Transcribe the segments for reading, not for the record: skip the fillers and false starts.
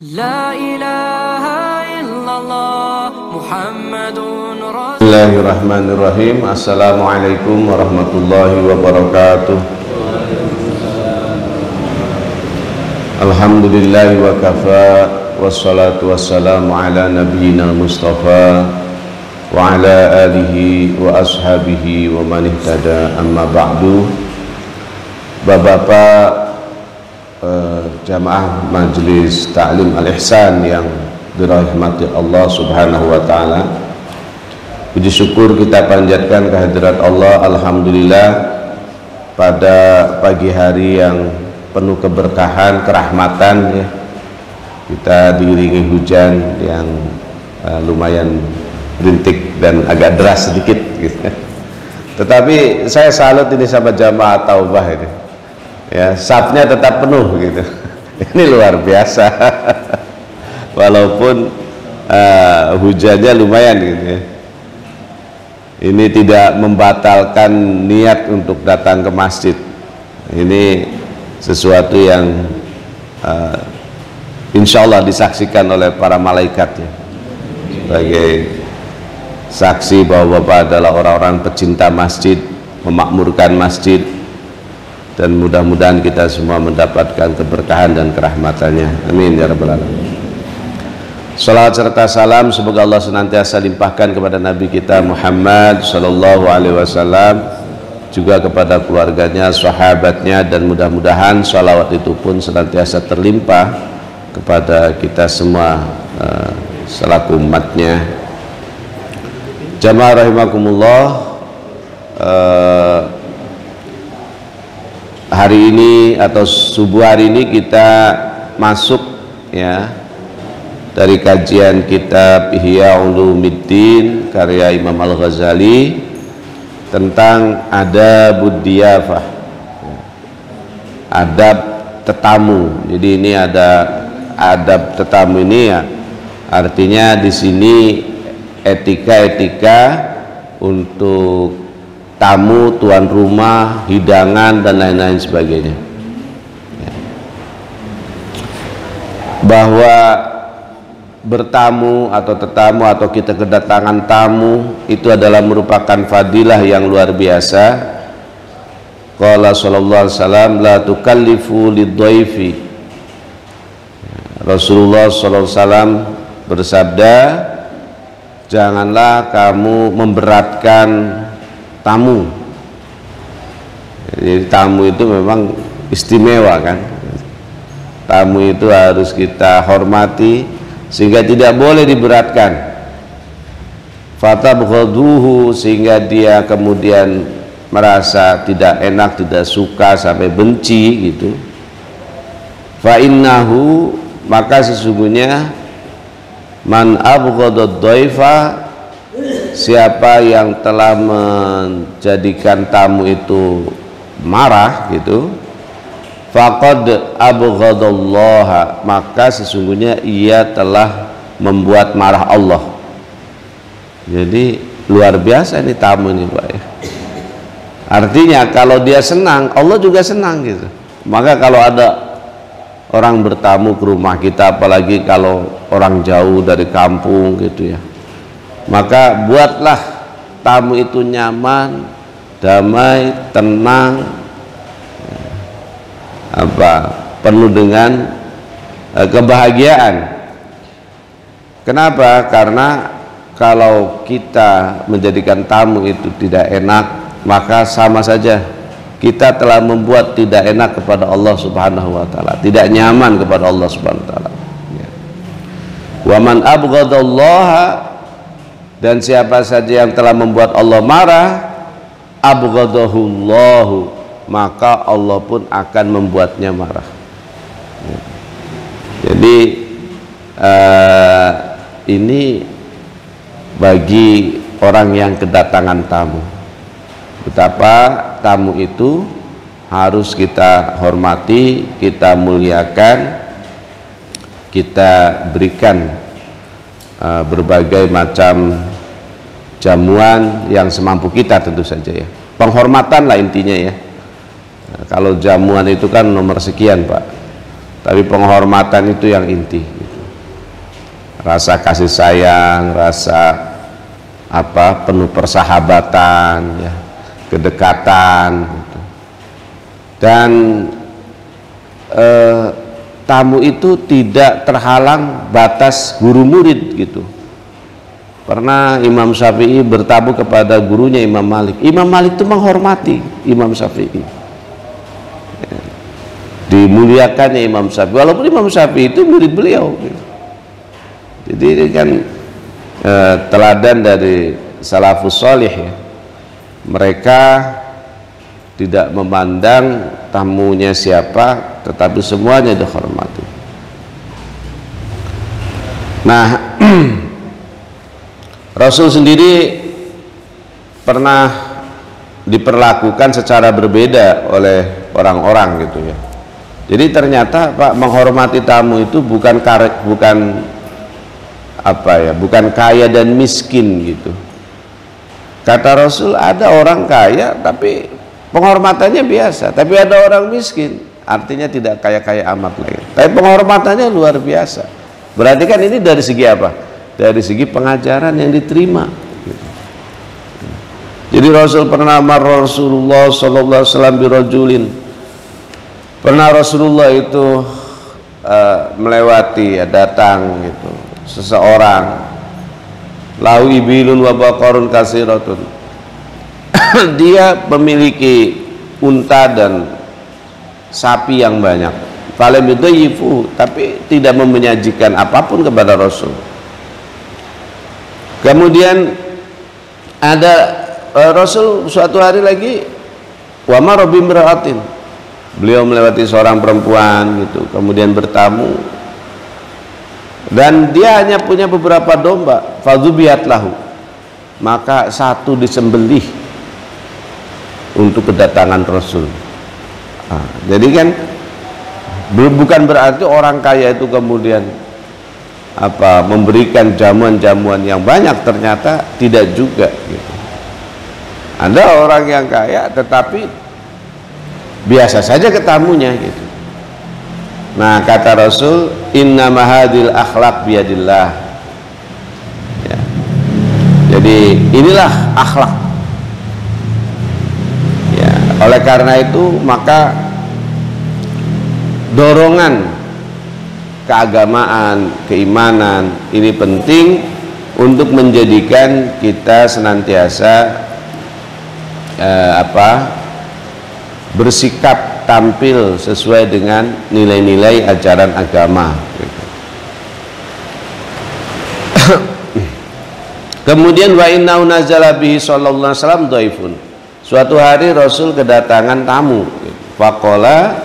La ilaha illallah Muhammadun Rasul. Bismillahirrahmanirrahim. Assalamualaikum warahmatullahi wabarakatuh. Alhamdulillahi wa kafa, wassalatu wassalamu ala nabiyyina mustafa wa ala alihi wa ashabihi wa man ihtada, amma ba'du. Bapak-bapak, jamaah Majelis Ta'lim Al-Ihsan yang dirahmati Allah Subhanahu wa taala. Puji syukur kita panjatkan kehadirat Allah, alhamdulillah, pada pagi hari yang penuh keberkahan, kerahmatan ya. Kita diiringi hujan yang lumayan rintik dan agak deras sedikit gitu. Tetapi saya salut ini sama jamaah Taubah ini. Ya, safnya tetap penuh gitu. Ini luar biasa. Walaupun hujannya lumayan gitu ya. Ini tidak membatalkan niat untuk datang ke masjid. Ini sesuatu yang insya Allah disaksikan oleh para malaikat ya. Sebagai saksi bahwa Bapak adalah orang-orang pecinta masjid, memakmurkan masjid. Dan mudah-mudahan kita semua mendapatkan keberkahan dan kerahmatannya. Amin ya rabbal alamin. Salawat serta salam semoga Allah senantiasa limpahkan kepada Nabi kita Muhammad sallallahu alaihi wasallam, juga kepada keluarganya, sahabatnya, dan mudah-mudahan salawat itu pun senantiasa terlimpah kepada kita semua selaku umatnya. Jamaah rahimakumullah, hari ini atau subuh hari ini kita masuk ya dari kajian kitab Ihya Ulumuddin karya Imam Al-Ghazali tentang adabud diyafah, adab tetamu. Jadi ini ada adab tetamu ini ya, artinya di sini etika-etika untuk tamu, tuan rumah, hidangan, dan lain-lain sebagainya ya. Bahwa bertamu atau tetamu atau kita kedatangan tamu itu adalah merupakan fadilah yang luar biasa. Qala sallallahu alaihi wasallam, la tukallifu lidhaifi. Rasulullah sallallahu alaihi wasallam bersabda, janganlah kamu memberatkan tamu. Jadi tamu itu memang istimewa kan. Tamu itu harus kita hormati sehingga tidak boleh diberatkan. Fatabghaduhu, sehingga dia kemudian merasa tidak enak, tidak suka, sampai benci gitu. Fa innahu, maka sesungguhnya man abghadad dhaifa, siapa yang telah menjadikan tamu itu marah gitu, faqad abghadallaha, maka sesungguhnya ia telah membuat marah Allah. Jadi luar biasa ini tamu ini Pak ya. Artinya kalau dia senang, Allah juga senang gitu. Maka kalau ada orang bertamu ke rumah kita, apalagi kalau orang jauh dari kampung gitu ya, maka buatlah tamu itu nyaman, damai, tenang, penuh dengan kebahagiaan. Kenapa? Karena kalau kita menjadikan tamu itu tidak enak, maka sama saja kita telah membuat tidak enak kepada Allah Subhanahu wa taala, tidak nyaman kepada Allah Subhanahu wa taala. Wa man abghadallaha, dan siapa saja yang telah membuat Allah marah, abghadahullahu, maka Allah pun akan membuatnya marah. Jadi ini bagi orang yang kedatangan tamu, betapa tamu itu harus kita hormati, kita muliakan, kita berikan berbagai macam jamuan yang semampu kita, tentu saja ya. Penghormatan lah intinya ya. Kalau jamuan itu kan nomor sekian Pak, tapi penghormatan itu yang inti. rasa kasih sayang, rasa apa, penuh persahabatan, ya, kedekatan gitu. Dan tamu itu tidak terhalang batas guru murid gitu. Pernah Imam Syafi'i bertamu kepada gurunya Imam Malik. Imam Malik itu menghormati Imam Syafi'i, dimuliakannya Imam Syafi'i, walaupun Imam Syafi'i itu murid beliau gitu. Jadi ini kan teladan dari salafus salih ya. Mereka tidak memandang tamunya siapa, tetapi semuanya dihormati. Nah, Rasul sendiri pernah diperlakukan secara berbeda oleh orang-orang gitu ya. Jadi ternyata Pak, menghormati tamu itu bukan kaya dan miskin gitu. Kata Rasul, ada orang kaya tapi penghormatannya biasa, tapi ada orang miskin, artinya tidak kaya-kaya amat lagi, tapi penghormatannya luar biasa. Berarti kan ini dari segi apa? Dari segi pengajaran yang diterima. Jadi Rasul pernah Rasulullah sallallahu alaihi wasallam birajulin. Pernah Rasulullah itu melewati, ya, datang gitu seseorang, lahu ibilun wa baqarun kasiratun. Dia memiliki unta dan sapi yang banyak. Falam yudayyifu, tapi tidak menyajikan apapun kepada Rasul. Kemudian ada Rasul suatu hari lagi, wa marra bimra'atin, beliau melewati seorang perempuan gitu, kemudian bertamu, dan dia hanya punya beberapa domba. Fadzubihat lahu, maka satu disembelih untuk kedatangan Rasul. Jadi kan bukan berarti orang kaya itu kemudian memberikan jamuan-jamuan yang banyak, ternyata tidak juga gitu. Ada orang yang kaya tetapi biasa saja ke tamunya gitu. Nah, kata Rasul, inna mahadil akhlak biyadillah, ya. Jadi inilah akhlak, ya. Oleh karena itu maka dorongan keagamaan, keimanan ini penting untuk menjadikan kita senantiasa bersikap tampil sesuai dengan nilai-nilai ajaran agama gitu. Kemudian wa innahu nazala bihi sallallahu alaihi wasallam dhaifun. Suatu hari Rasul kedatangan tamu. Faqala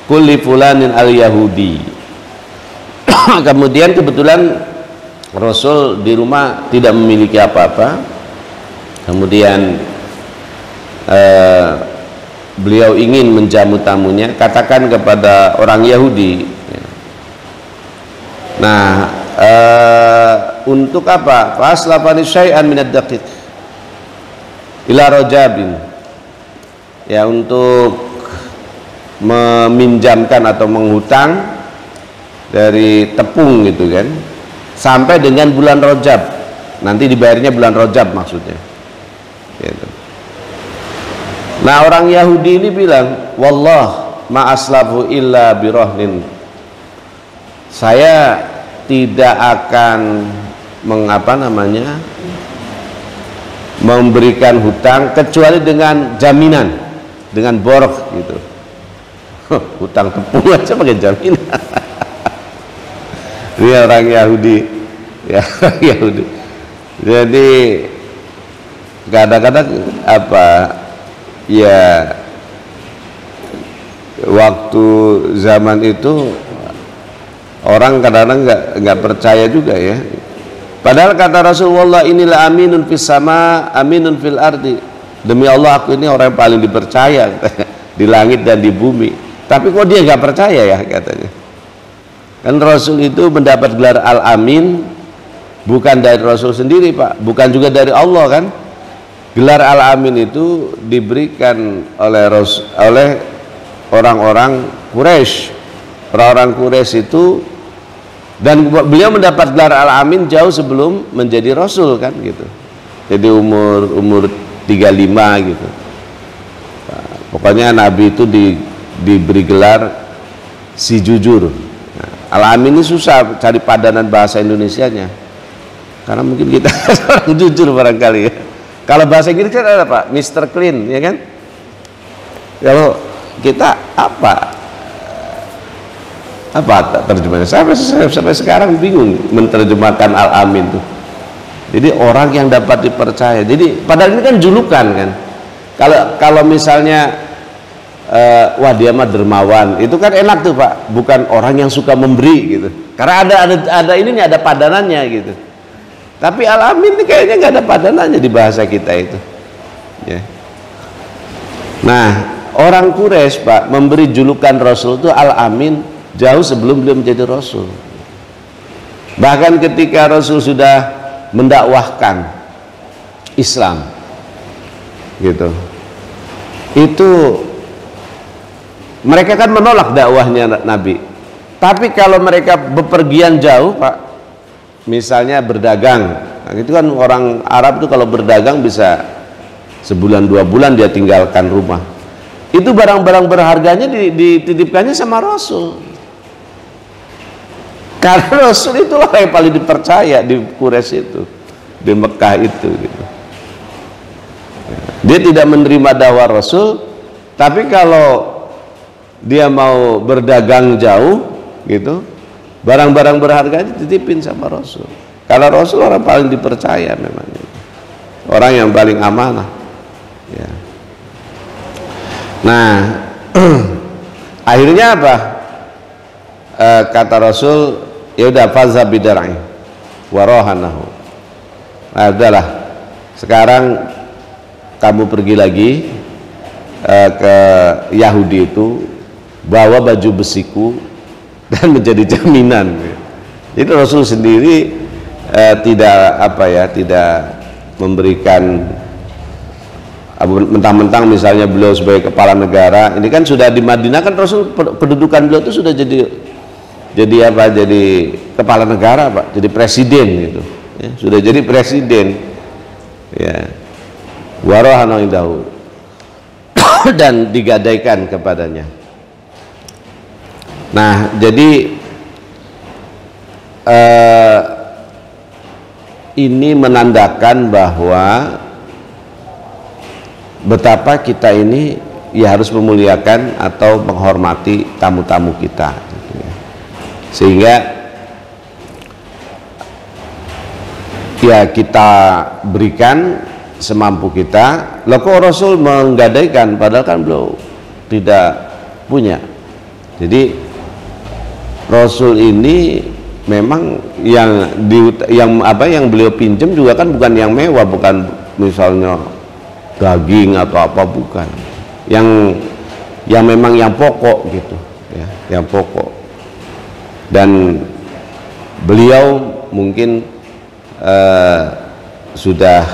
kulli fulanin al-yahudi. Kemudian kebetulan Rasul di rumah tidak memiliki apa-apa. Kemudian beliau ingin menjamu tamunya, katakan kepada orang Yahudi. Nah, untuk apa? Faslafani syai'an minad daqiq ila rajabin, ya, untuk meminjamkan atau menghutang dari tepung gitu kan, sampai dengan bulan Rajab, nanti dibayarnya bulan Rajab maksudnya gitu. Nah, orang Yahudi ini bilang, wallah ma aslafu illa birahnin, saya tidak akan memberikan hutang kecuali dengan jaminan, dengan borok gitu. Hutang tepung aja pakai jaminan. Ini orang Yahudi, ya, Yahudi. Jadi kadang-kadang ya, waktu zaman itu orang kadang-kadang nggak percaya juga ya. Padahal kata Rasulullah, inilah aminun fis sama, aminun fil ardi. Demi Allah, aku ini orang yang paling dipercaya di langit dan di bumi. Tapi kok dia nggak percaya ya, katanya. Kan Rasul itu mendapat gelar Al-Amin bukan dari Rasul sendiri, Pak, bukan juga dari Allah kan. Gelar Al-Amin itu diberikan oleh orang-orang Quraisy. Orang-orang Quraisy itu Dan beliau mendapat gelar Al-Amin jauh sebelum menjadi Rasul kan gitu. Jadi umur 35 gitu. Nah, pokoknya Nabi itu diberi gelar si jujur. Nah, Al-Amin ini susah cari padanan bahasa Indonesianya. Karena mungkin kita orang jujur barangkali ya. Kalau bahasa Inggris kan ada Pak, Mr. Clean ya kan. Kalau kita apa terjemahannya? Sampai sekarang bingung menerjemahkan Al-Amin tuh. Jadi orang yang dapat dipercaya. Jadi padahal ini kan julukan kan. Kalau misalnya wah dia mah dermawan, itu kan enak tuh Pak. Bukan orang yang suka memberi gitu. Karena ada ininya, ada padanannya gitu. Tapi Al-Amin ini kayaknya nggak ada padanannya di bahasa kita itu. Ya. Nah, orang Quraisy Pak memberi julukan Rasul itu Al-Amin jauh sebelum beliau menjadi Rasul. Bahkan ketika Rasul sudah mendakwahkan Islam gitu, itu mereka kan menolak dakwahnya Nabi. Tapi kalau mereka bepergian jauh Pak, misalnya berdagang, nah, itu kan orang Arab itu kalau berdagang bisa sebulan 2 bulan dia tinggalkan rumah, itu barang-barang berharganya dititipkannya sama Rasul. Karena Rasul itu orang yang paling dipercaya di Quraisy itu, di Mekah itu gitu. Dia tidak menerima dakwah Rasul, tapi kalau dia mau berdagang jauh gitu, barang-barang berharga dititipin sama Rasul. Kalau Rasul orang paling dipercaya memang, orang yang paling amanah ya. Nah akhirnya apa, kata Rasul, ya udah fazhab bidar'i warohanahu. Nah udahlah, sekarang kamu pergi lagi ke Yahudi itu, bawa baju besiku dan menjadi jaminan. Jadi Rasul sendiri tidak memberikan mentang-mentang misalnya beliau sebagai kepala negara. Ini kan sudah di Madinah kan Rasul, pendudukan beliau itu sudah jadi kepala negara Pak, jadi presiden gitu ya, sudah jadi presiden ya, warohana indahu dan digadaikan kepadanya. Nah jadi ini menandakan bahwa betapa kita ini ya harus memuliakan atau menghormati tamu-tamu kita gitu ya. Sehingga ya kita berikan semampu kita. Loh kok Rasul menggadaikan padahal kan beliau tidak punya. Jadi Rasul ini memang yang beliau pinjam juga kan bukan yang mewah, bukan misalnya daging atau apa, bukan. Yang memang yang pokok gitu ya, yang pokok. Dan beliau mungkin sudah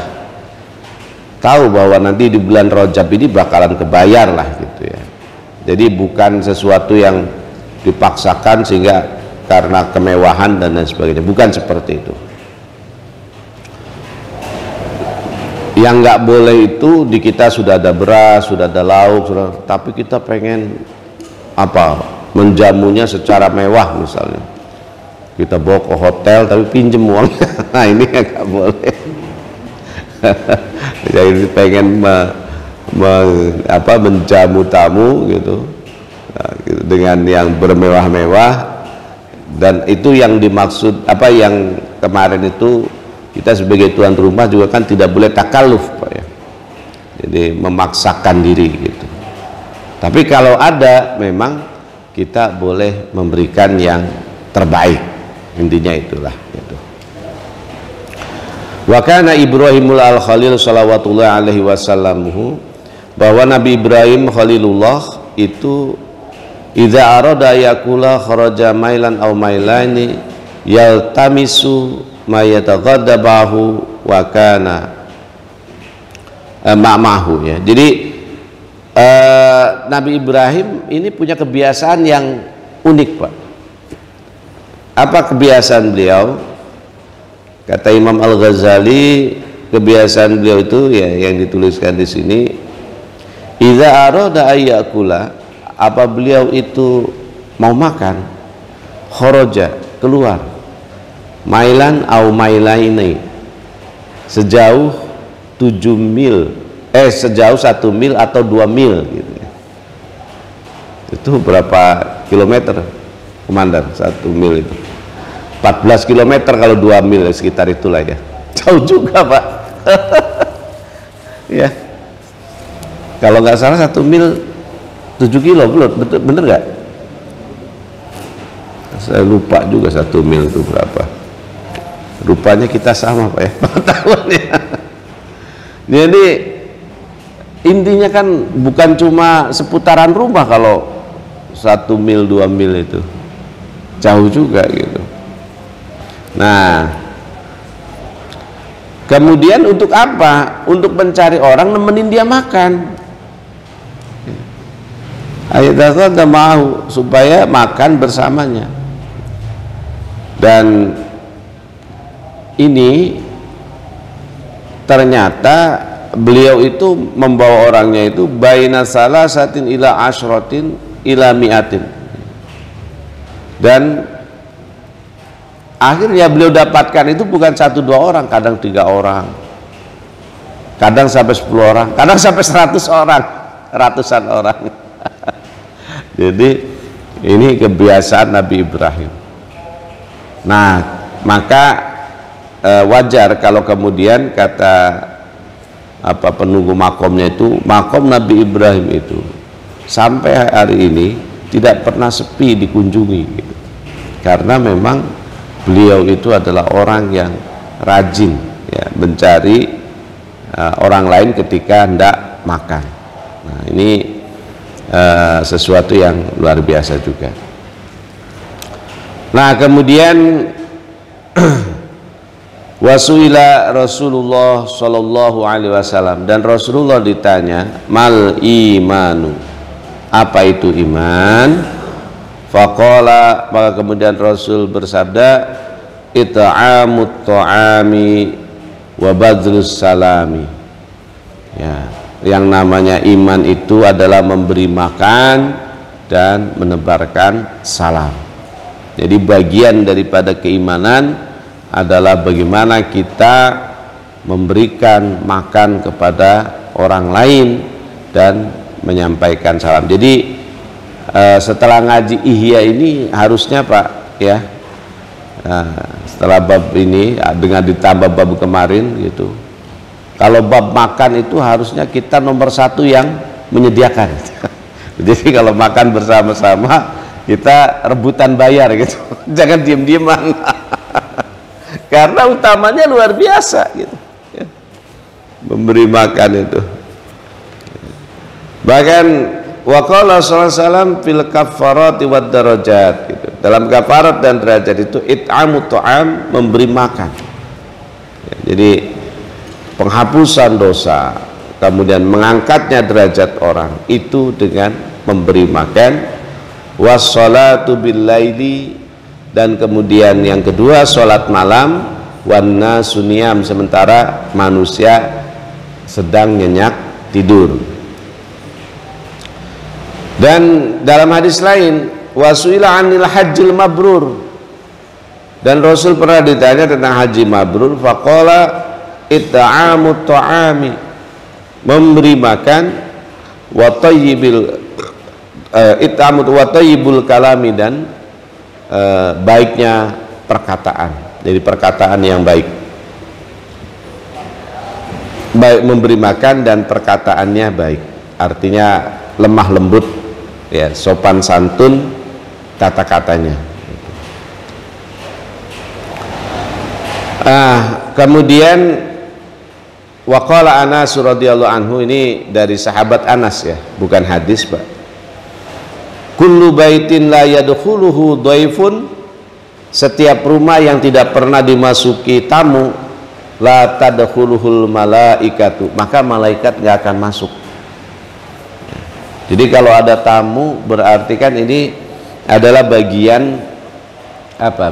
tahu bahwa nanti di bulan Rajab ini bakalan kebayar lah gitu ya. Jadi bukan sesuatu yang dipaksakan sehingga karena kemewahan dan lain sebagainya, bukan seperti itu. Yang nggak boleh itu di kita sudah ada beras, sudah ada lauk, tapi kita pengen menjamunya secara mewah misalnya. Kita bawa ke hotel tapi pinjem uang. Nah ini nggak boleh. Jadi pengen menjamu tamu gitu, nah, gitu dengan yang bermewah-mewah, dan itu yang dimaksud yang kemarin itu kita sebagai tuan rumah juga kan tidak boleh takalluf Pak ya. Jadi memaksakan diri gitu. Tapi kalau ada memang kita boleh memberikan yang terbaik, intinya itulah gitu. Wa kana Ibrahimul al-Khalil salawatullah alaihi wasallamuhu, bahwa Nabi Ibrahim Khalilullah itu idza arada yakula kharaja mailan aw mailani yaltamisu ma yataghaddabahu wa kana ma'mahu ya. Jadi Nabi Ibrahim ini punya kebiasaan yang unik Pak. Apa kebiasaan beliau? Kata Imam Al-Ghazali, kebiasaan beliau itu ya yang dituliskan di sini, idza arada ayyakula, apa beliau itu mau makan, kharaja, keluar, mailan au mailaini, sejauh 7 mil, sejauh 1 mil atau 2 mil gitu. Itu berapa kilometer, Komandan? 1 mil itu 14 kilometer, kalau 2 mil sekitar itulah ya. Jauh juga, Pak. Ya. Kalau nggak salah 1 mil 7 kilo, bener nggak? Saya lupa juga 1 mil itu berapa. Rupanya kita sama, Pak ya, pengetahuannya. Jadi intinya kan bukan cuma seputaran rumah kalau 1 mil 2 mil itu, jauh juga gitu. Nah, kemudian untuk apa? Untuk mencari orang nemenin dia makan. Ayat Allah mau supaya makan bersamanya. Dan ini ternyata beliau itu membawa orangnya itu baina salasatin ila asyratin ila mi'atin. Dan akhirnya beliau dapatkan itu bukan 1-2 orang, kadang 3 orang, kadang sampai 10 orang, kadang sampai 100 orang, ratusan orang. Jadi ini kebiasaan Nabi Ibrahim. Nah, maka wajar kalau kemudian kata penunggu makomnya itu, makom Nabi Ibrahim itu sampai hari ini tidak pernah sepi dikunjungi gitu. Karena memang beliau itu adalah orang yang rajin ya, mencari orang lain ketika hendak makan. Nah, ini sesuatu yang luar biasa juga. Nah, kemudian wasuila Rasulullah Shallallahu Alaihi Wasallam, dan Rasulullah ditanya, mal imanu, apa itu iman? Faqala, maka kemudian Rasul bersabda, it'amut ta'ami wa badlus salami. Ya, yang namanya iman itu adalah memberi makan dan menebarkan salam. Jadi bagian daripada keimanan adalah bagaimana kita memberikan makan kepada orang lain dan menyampaikan salam. Jadi setelah ngaji Ihya ini harusnya Pak ya, setelah bab ini dengan ditambah bab kemarin gitu, kalau bab makan itu harusnya kita nomor 1 yang menyediakan. Jadi kalau makan bersama-sama kita rebutan bayar gitu, jangan diem-dieman. Karena utamanya luar biasa gitu ya, memberi makan itu. Bahkan waqala sallallahu alaihi wasallam fil kafarati wad darajat gitu. Dalam kafarat dan derajat itu it'amut ta'am, memberi makan ya, jadi penghapusan dosa, kemudian mengangkatnya derajat orang itu dengan memberi makan. Wassalatu bil laili, dan kemudian yang kedua sholat malam, wana suniyam, sementara manusia sedang nyenyak tidur. Dan dalam hadis lain, wasuila anil hajjil mabrur, dan Rasul pernah ditanya tentang haji mabrur, faqala it'amut ta'ami, memberi makan, wa tayyibil it'amut wa tayyibul kalami, dan baiknya perkataan. Jadi perkataan yang baik, baik memberi makan dan perkataannya baik, artinya lemah lembut ya, sopan santun kata-katanya. Kemudian waqala Anas radhiyallahu anhu, ini dari sahabat Anas ya, bukan hadis Pak. Kullu baitin la yadkhuluhu dhaifun, setiap rumah yang tidak pernah dimasuki tamu, la tadkhuluhul malaikatu, maka malaikat nggak akan masuk. Jadi kalau ada tamu berarti kan ini adalah bagian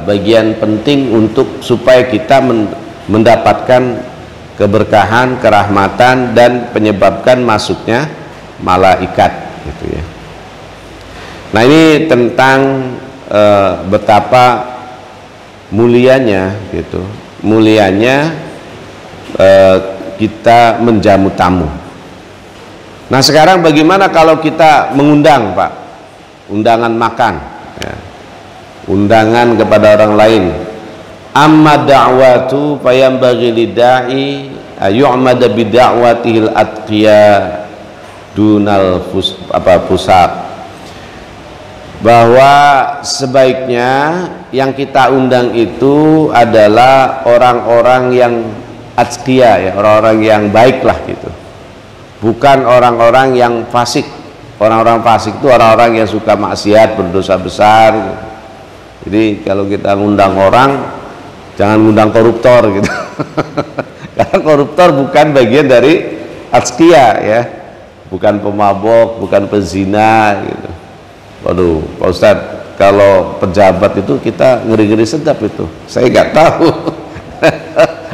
bagian penting untuk supaya kita mendapatkan keberkahan, kerahmatan, dan penyebabkan masuknya malaikat gitu ya. Nah, ini tentang betapa mulianya gitu, mulianya kita menjamu tamu. Nah, sekarang bagaimana kalau kita mengundang, Pak, undangan makan ya, undangan kepada orang lain. Amma da'watu fayambaghi lidda'i ayu'mada bida'watihil atqiya dunal pusat, bahwa sebaiknya yang kita undang itu adalah orang-orang yang atqiya ya, orang-orang yang baik lah gitu, bukan orang-orang yang fasik. Orang-orang fasik itu orang-orang yang suka maksiat, berdosa besar gitu. Jadi kalau kita ngundang orang, jangan ngundang koruptor gitu. Karena koruptor bukan bagian dari atqiya ya, bukan pemabok, bukan pezina gitu. Waduh, Pak Ustadz, kalau pejabat itu kita ngeri-ngeri sedap itu. Saya nggak tahu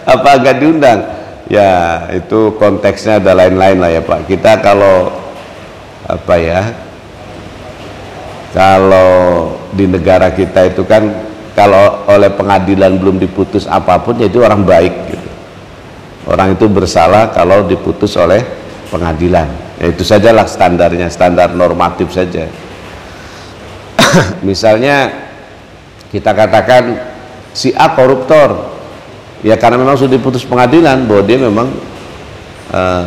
apa agak diundang. Ya itu konteksnya ada lain-lain lah ya Pak. Kita kalau kalau di negara kita itu kan, kalau oleh pengadilan belum diputus apapun, ya itu orang baik gitu. Orang itu bersalah kalau diputus oleh pengadilan. Ya itu sajalah standarnya, standar normatif saja. Misalnya kita katakan si A koruptor, ya karena memang sudah diputus pengadilan bahwa dia memang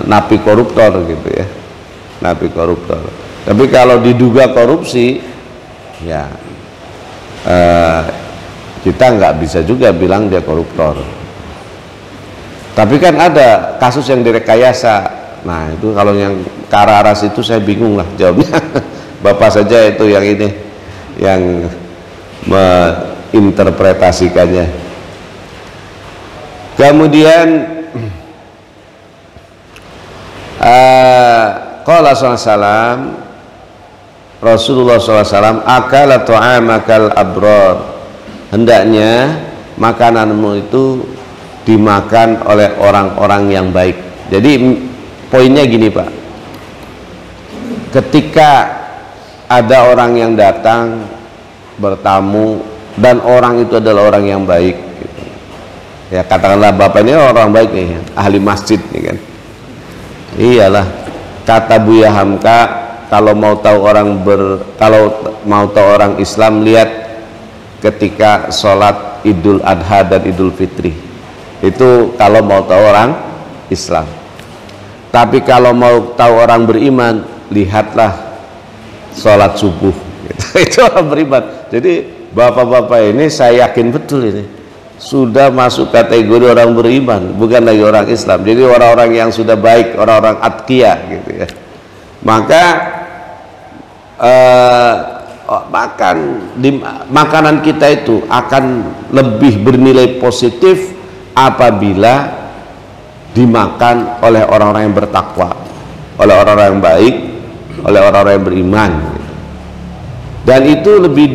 napi koruptor gitu ya, napi koruptor. Tapi kalau diduga korupsi, ya kita nggak bisa juga bilang dia koruptor. Tapi kan ada kasus yang direkayasa. Nah itu kalau yang ke arah itu saya bingung lah jawabnya. Bapak saja itu yang ini, yang menginterpretasikannya. Kemudian qala sallallahu Rasulullah SAW, akala ta'amakal abrar, hendaknya makananmu itu dimakan oleh orang-orang yang baik. Jadi poinnya gini Pak, ketika ada orang yang datang bertamu dan orang itu adalah orang yang baik gitu. Ya katakanlah Bapak ini orang baik nih, ahli masjid nih kan. Iyalah, kata Buya Hamka, kalau mau tahu orang Islam, lihat ketika sholat Idul Adha dan Idul Fitri. Itu kalau mau tahu orang Islam. Tapi kalau mau tahu orang beriman, lihatlah sholat subuh. Itu orang beriman. Jadi bapak-bapak ini saya yakin betul ini sudah masuk kategori orang beriman, bukan lagi orang Islam. Jadi orang-orang yang sudah baik, orang-orang atqiya gitu ya. Maka makanan kita itu akan lebih bernilai positif apabila dimakan oleh orang-orang yang bertakwa, oleh orang-orang yang baik, oleh orang-orang yang beriman gitu. Dan itu lebih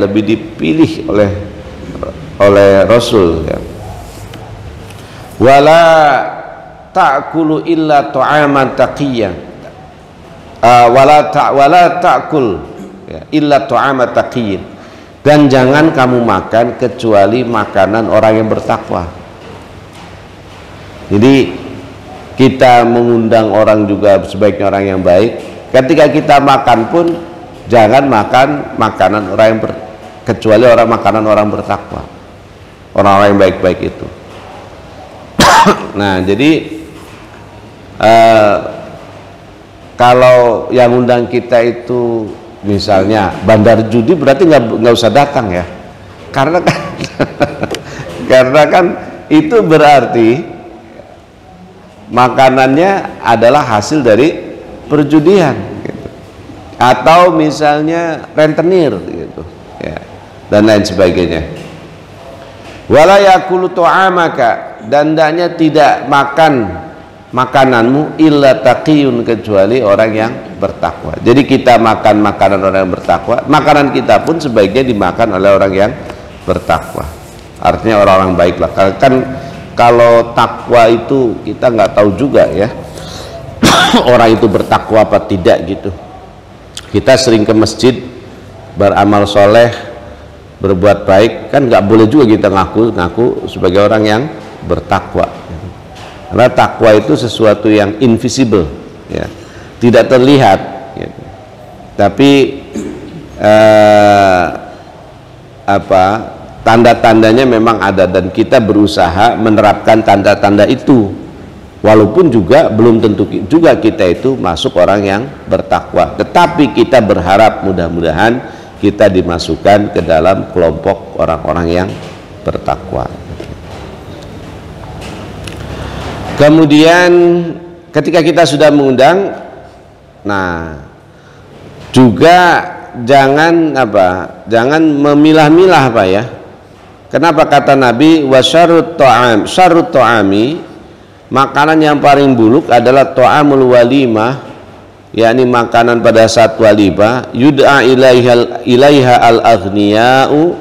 lebih dipilih oleh Rasul ya. Wala ta'kulu illa ta'aman taqiyyan, wala ta'kul ya, illa ta'aman taqiyyin, dan jangan kamu makan kecuali makanan orang yang bertakwa. Jadi kita mengundang orang juga sebaiknya orang yang baik. Ketika kita makan pun jangan makan makanan orang yang kecuali makanan orang bertakwa, orang-orang yang baik-baik itu. Nah jadi kalau yang undang kita itu misalnya bandar judi, berarti nggak usah datang ya, karena kan itu berarti makanannya adalah hasil dari perjudian gitu. Atau misalnya rentenir gitu ya, dan lain sebagainya. Wala yakulu ta'amaka, dan hendaknya tidak makan makananmu illa taqiyun, kecuali orang yang bertakwa. Jadi kita makan makanan orang yang bertakwa, makanan kita pun sebaiknya dimakan oleh orang yang bertakwa. Artinya orang-orang baiklah. Kan kalau takwa itu kita nggak tahu juga ya orang itu bertakwa apa tidak gitu. Kita sering ke masjid beramal soleh, berbuat baik, kan nggak boleh juga kita ngaku sebagai orang yang bertakwa. Karena takwa itu sesuatu yang invisible, ya, tidak terlihat, gitu. Tapi tanda-tandanya memang ada dan kita berusaha menerapkan tanda-tanda itu. Walaupun juga belum tentu juga kita itu masuk orang yang bertakwa, tetapi kita berharap mudah-mudahan kita dimasukkan ke dalam kelompok orang-orang yang bertakwa. Kemudian ketika kita sudah mengundang, nah juga jangan memilah-milah Pak ya. Kenapa kata Nabi wasyarut ta'ami, makanan yang paling buruk adalah ta'amul walimah, yakni makanan pada saat walimah, yud'a ilaiha al-aghniya'u,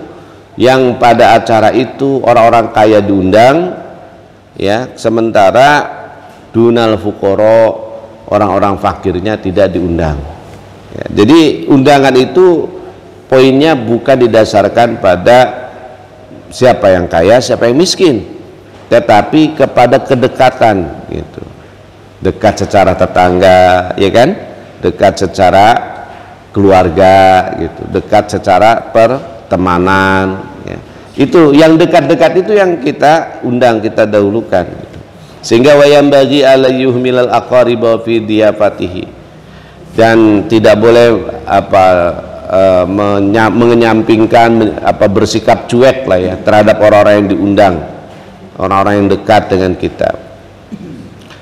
yang pada acara itu orang-orang kaya diundang, ya, sementara dunal fuqara, orang-orang fakirnya tidak diundang, ya. Jadi undangan itu poinnya bukan didasarkan pada siapa yang kaya siapa yang miskin, tetapi kepada kedekatan gitu. Dekat secara tetangga, ya kan, dekat secara keluarga gitu, dekat secara pertemanan, ya. Itu yang dekat-dekat itu yang kita undang, kita dahulukan gitu. Sehingga wayam bagi alayuhmilal aqariba fi diyafatihi, dan tidak boleh menyampingkan bersikap cuek lah ya terhadap orang-orang yang diundang, orang-orang yang dekat dengan kita.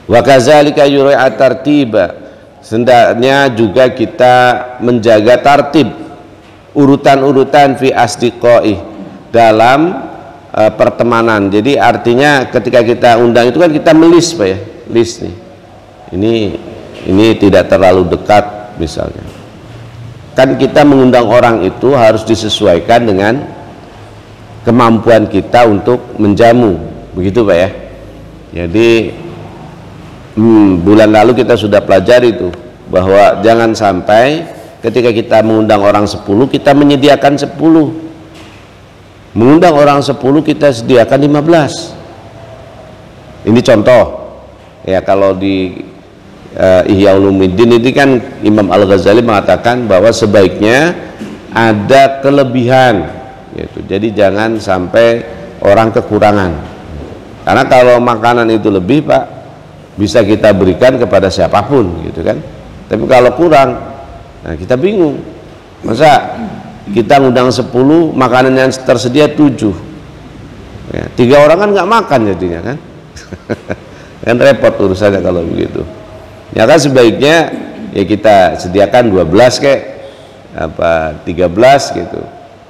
Wa kadzalika yurai'a tartiba, hendaknya juga kita menjaga tartib, urutan-urutan fi asdiqai, dalam pertemanan. Jadi artinya ketika kita undang itu kan kita melis Pak ya, list nih. Ini tidak terlalu dekat misalnya. Kan kita mengundang orang itu harus disesuaikan dengan kemampuan kita untuk menjamu, begitu Pak ya. Jadi bulan lalu kita sudah pelajari itu bahwa jangan sampai ketika kita mengundang orang 10 kita menyediakan 10, mengundang orang 10 kita sediakan 15. Ini contoh ya. Kalau di Ihya Ulumuddin ini kan Imam Al-Ghazali mengatakan bahwa sebaiknya ada kelebihan gitu. Jadi jangan sampai orang kekurangan, karena kalau makanan itu lebih Pak, bisa kita berikan kepada siapapun gitu kan. Tapi kalau kurang, nah kita bingung, masa kita ngundang 10, makanan yang tersedia 7 ya, 3 orang kan nggak makan jadinya kan. Kan repot urusannya kalau begitu. Ya kan sebaiknya ya kita sediakan 12 kayak 13 gitu.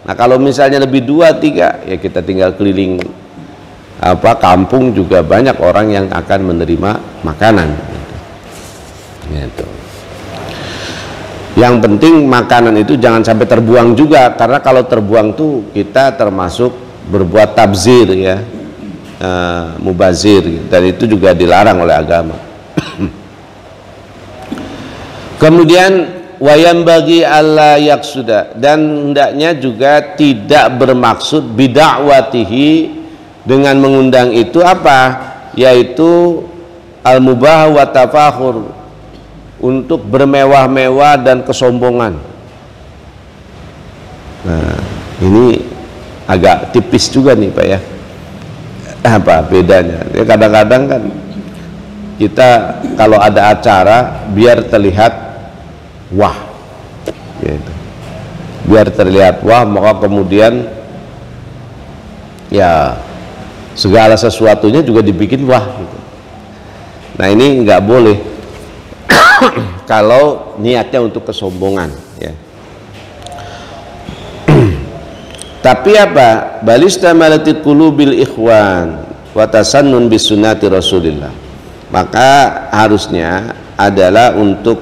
Nah kalau misalnya lebih 2-3 ya kita tinggal keliling kampung, juga banyak orang yang akan menerima makanan gitu. Yang penting makanan itu jangan sampai terbuang juga, karena kalau terbuang tuh kita termasuk berbuat tabzir ya, mubazir, dan itu juga dilarang oleh agama. Kemudian wayam bagi Allah yaksuda, dan hendaknya juga tidak bermaksud bidakwatihi, dengan mengundang itu apa, yaitu al-mubah wa tafakhur, untuk bermewah-mewah dan kesombongan. Nah ini agak tipis juga nih Pak ya, apa bedanya ya. Kadang-kadang kan kita kalau ada acara biar terlihat wah gitu. Biar terlihat wah, maka kemudian ya segala sesuatunya juga dibikin wah gitu. Nah ini nggak boleh kalau niatnya untuk kesombongan ya. Tapi apa, balistamalatid qulubil ikhwan wa tasannun bisunnati Rasulillah, maka harusnya adalah untuk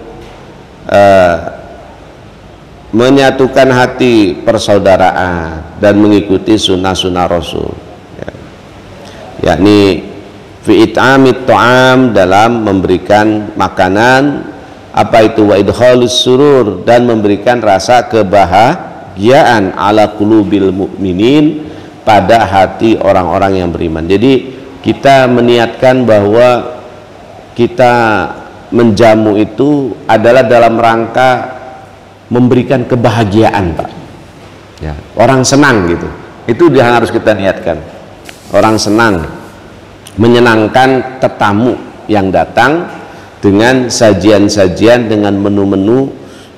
menyatukan hati persaudaraan dan mengikuti sunnah-sunnah Rasul, ya. Yakni fi it'amit ta'am, dalam memberikan makanan, apa itu, wa idkhalus surur, dan memberikan rasa kebahagiaan ala qulubil mu'minin, pada hati orang-orang yang beriman. Jadi kita meniatkan bahwa kita menjamu itu adalah dalam rangka memberikan kebahagiaan, Pak. Ya, orang senang gitu. Itu yang harus kita niatkan. Orang senang, menyenangkan tetamu yang datang dengan sajian-sajian, dengan menu-menu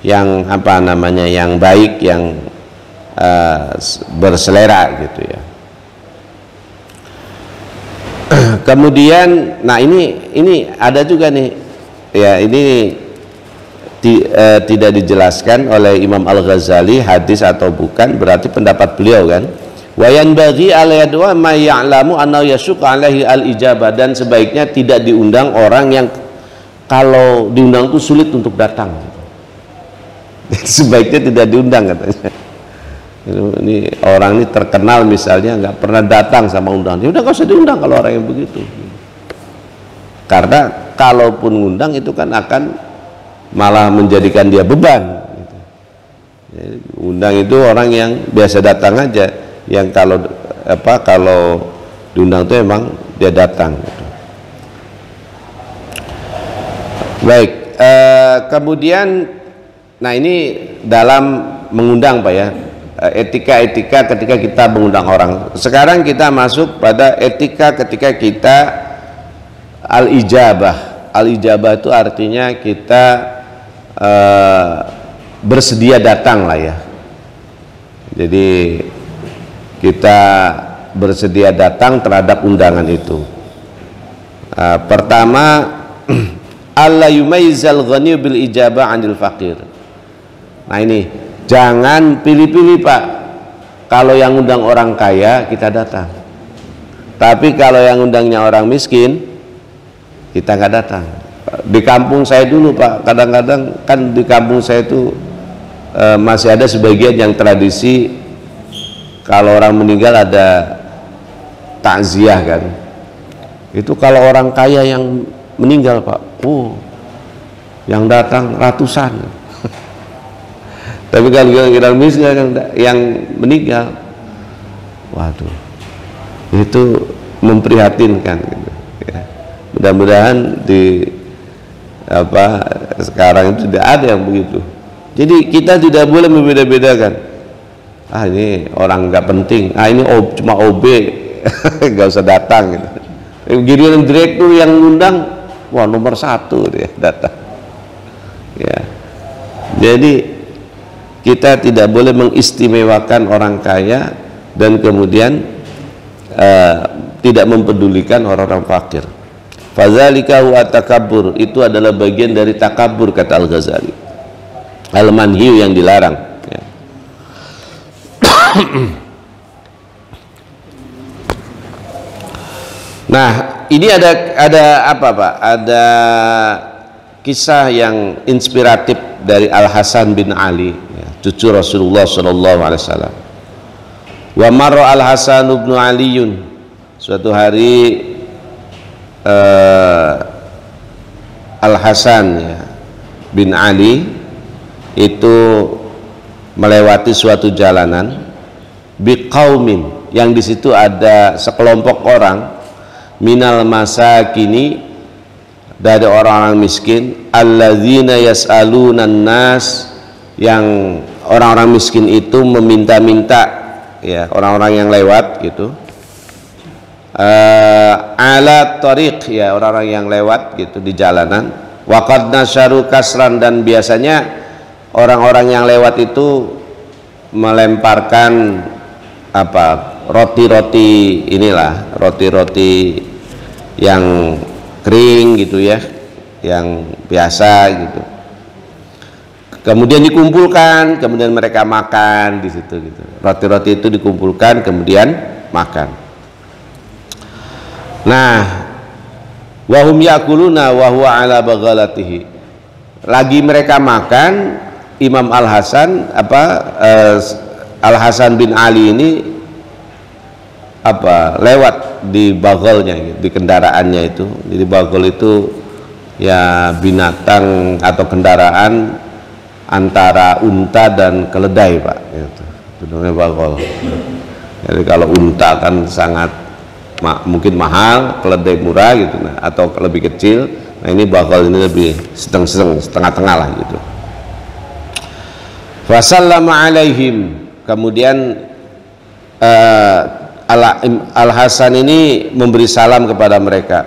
yang apa namanya, yang baik, yang berselera gitu ya. Kemudian, nah ini ada juga nih, ya ini tidak dijelaskan oleh Imam Al-Ghazali hadis atau bukan, berarti pendapat beliau kan. Wa yanbaghi alayadwa ma ya'lamu annahu yashuqqa alaihi al-ijabah, dan sebaiknya tidak diundang orang yang kalau diundang itu sulit untuk datang. Sebaiknya tidak diundang katanya. Ini orang ini terkenal misalnya nggak pernah datang sama undangan, ya udah nggak usah diundang kalau orang yang begitu. Karena kalaupun ngundang itu kan akan malah menjadikan dia beban gitu. Jadi, undang itu orang yang biasa datang aja, yang kalau diundang itu emang dia datang gitu. Baik, kemudian nah ini dalam mengundang, Pak ya, etika-etika ketika kita mengundang orang. Sekarang kita masuk pada etika ketika kita al-ijabah. Al-ijabah itu artinya kita bersedia datang lah ya. Jadi kita bersedia datang terhadap undangan itu. Pertama, alla yumayyizal ghani bil ijabah 'anil faqir. Nah ini jangan pilih-pilih, Pak. Kalau yang undang orang kaya kita datang, tapi kalau yang undangnya orang miskin kita nggak datang. Di kampung saya dulu, Pak, kadang-kadang kan di kampung saya itu masih ada sebagian yang tradisi kalau orang meninggal ada takziah kan. Itu kalau orang kaya yang meninggal, Pak, yang datang ratusan. Tapi kalau orang miskin yang meninggal, waduh, itu memprihatinkan gitu, ya. Mudah-mudahan di sekarang itu tidak ada yang begitu. Jadi kita tidak boleh membeda-bedakan. Ini orang nggak penting. Ini cuma OB, nggak usah datang gitu. Giliran direktur yang ngundang, wah nomor 1 dia datang. Ya. Jadi kita tidak boleh mengistimewakan orang kaya dan kemudian tidak mempedulikan orang-orang fakir. Fadzalika huwa takabbur, itu adalah bagian dari takabur, kata Al-Ghazali. Al-manhiyu, yang dilarang, ya. Nah, ini ada apa, Pak? Ada kisah yang inspiratif dari Al-Hasan bin Ali, ya, cucu Rasulullah SAW. Wa marra Al-Hasan bin Aliyun, suatu hari Al-Hasan, ya, bin Ali itu melewati suatu jalanan biqaumin, yang di situ ada sekelompok orang minal masakini, dari orang-orang miskin, alladzina yas'alunan nas, yang orang-orang miskin itu meminta-minta, ya, orang-orang yang lewat gitu, ala tariq, ya, orang-orang yang lewat gitu di jalanan. Waqad nasyaru kasran, dan biasanya orang-orang yang lewat itu melemparkan roti-roti, inilah roti-roti yang kering gitu ya, yang biasa gitu. Kemudian dikumpulkan, kemudian mereka makan di situ gitu. Roti-roti itu dikumpulkan kemudian makan. Nah, wahum yakuluna wa huwa ala baghalatihi. lagi mereka makan, Imam Al Hasan Al Hasan bin Ali ini lewat di bagolnya, di kendaraannya itu. Jadi bagol itu ya binatang atau kendaraan antara unta dan keledai, Pak, gitu. Itu namanya bagol. Jadi kalau unta kan sangat mungkin mahal, keledai murah gitu, nah, atau lebih kecil. Nah ini bagol ini lebih setengah-tengah lah gitu. Wasallama alaihim, kemudian Al Hasan ini memberi salam kepada mereka.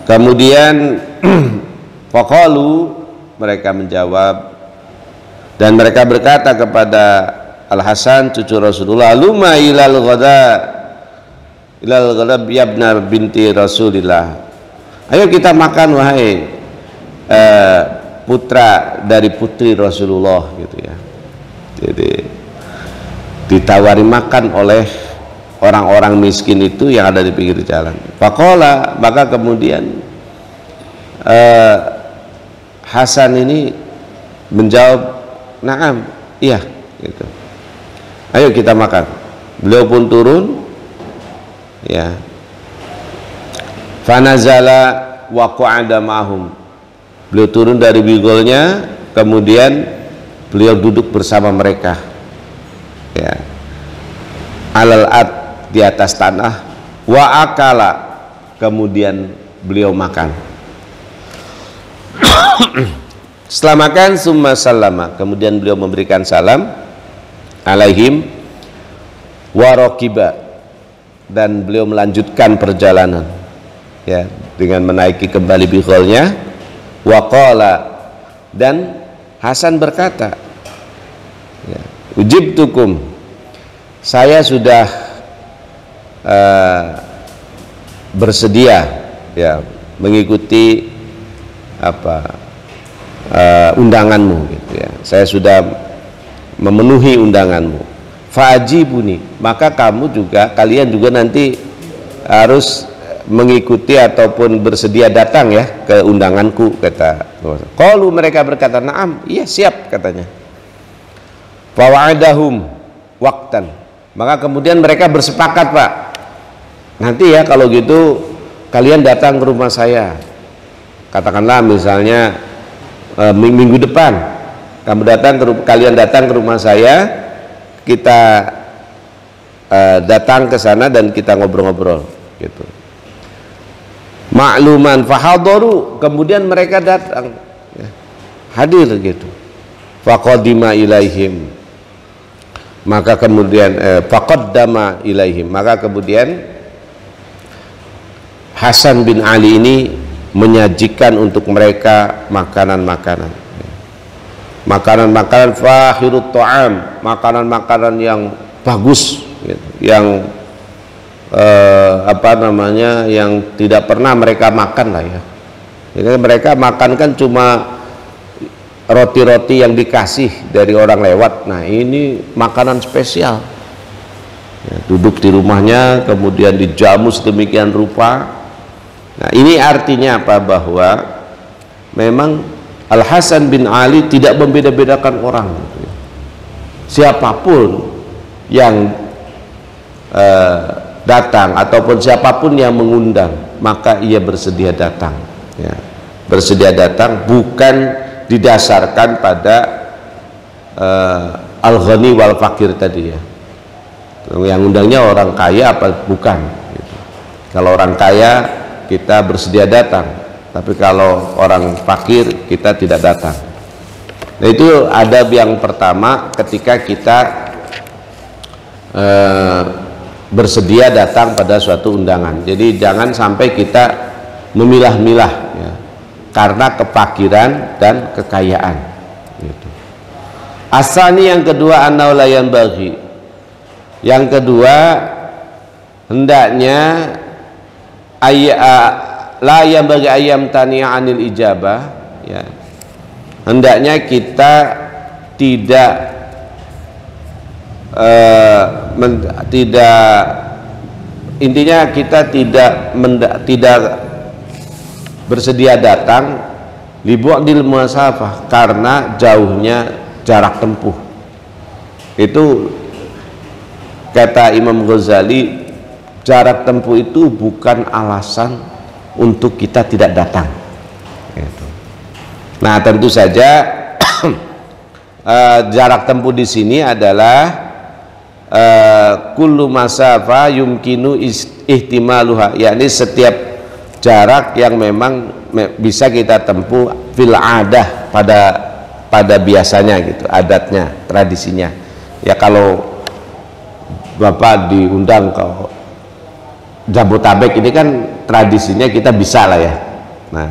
Kemudian faqalu, mereka menjawab dan mereka berkata kepada Al Hasan cucu Rasulullah, luma ilal ghada yabna binti Rasulillah, ayo kita makan wahai putra dari putri Rasulullah, gitu ya. Jadi ditawari makan oleh orang-orang miskin itu yang ada di pinggir jalan. Faqala, maka kemudian Hasan ini menjawab, na'am, iya, gitu. Ayo kita makan. Beliau pun turun, ya. Fanazala wa qa'ada ma'hum. Beliau turun dari bigolnya, kemudian beliau duduk bersama mereka, ya, alal ad, di atas tanah, wa akala, kemudian beliau makan. Setelah makan, summa sallama, kemudian beliau memberikan salam alaihim wa raqiba, dan beliau melanjutkan perjalanan, ya, dengan menaiki kembali bigolnya. Wa qala, dan Hasan berkata, ya, ujibtukum, saya sudah bersedia, ya, mengikuti undanganmu, gitu ya. Saya sudah memenuhi undanganmu. Fa'ajibuni, maka kalian juga nanti harus mengikuti ataupun bersedia datang ya ke undanganku, kata. Qalu, mereka berkata, na'am, iya siap, katanya. Fawa'adahum waqtan, maka kemudian mereka bersepakat, Pak, nanti ya kalau gitu kalian datang ke rumah saya, katakanlah misalnya minggu depan kalian datang ke rumah saya, kita datang ke sana dan kita ngobrol-ngobrol, gitu. Ma'luman fahadaru, kemudian mereka datang, ya, hadir, gitu. Faqadima ilaihim, maka kemudian faqaddama ilaihim, maka kemudian Hasan bin Ali ini menyajikan untuk mereka makanan-makanan fakhirut ta'am, makanan-makanan yang bagus, gitu, yang yang tidak pernah mereka makan lah, ya. Jadi mereka makan kan cuma roti-roti yang dikasih dari orang lewat. Nah ini makanan spesial, ya, duduk di rumahnya kemudian dijamu sedemikian rupa. Nah ini artinya apa? Bahwa memang Al Hasan bin Ali tidak membeda-bedakan orang, gitu ya. Siapapun yang datang ataupun siapapun yang mengundang, maka ia bersedia datang, ya. Bersedia datang bukan didasarkan pada al-ghani wal fakir tadi, ya. Yang undangnya orang kaya apa bukan, gitu. Kalau orang kaya kita bersedia datang, tapi kalau orang fakir kita tidak datang. Nah itu adab yang pertama ketika kita bersedia datang pada suatu undangan. Jadi jangan sampai kita memilah-milah, ya, karena kefakiran dan kekayaan, gitu. Asani, yang kedua, an-naulayan bagi, yang kedua hendaknya la yang bagi ayam taniya anil ijabah, ya, hendaknya kita tidak intinya kita tidak bersedia datang li bu'dil masafah, karena jauhnya jarak tempuh. Itu kata Imam Ghazali, jarak tempuh itu bukan alasan untuk kita tidak datang. Gitu. Nah, tentu saja jarak tempuh di sini adalah kullu masafa yumkinu ihtimaluha, yakni setiap jarak yang memang bisa kita tempuh fil adah, pada biasanya gitu, adatnya, tradisinya. Ya kalau Bapak diundang ke Jabotabek ini kan tradisinya kita bisa lah ya. Nah,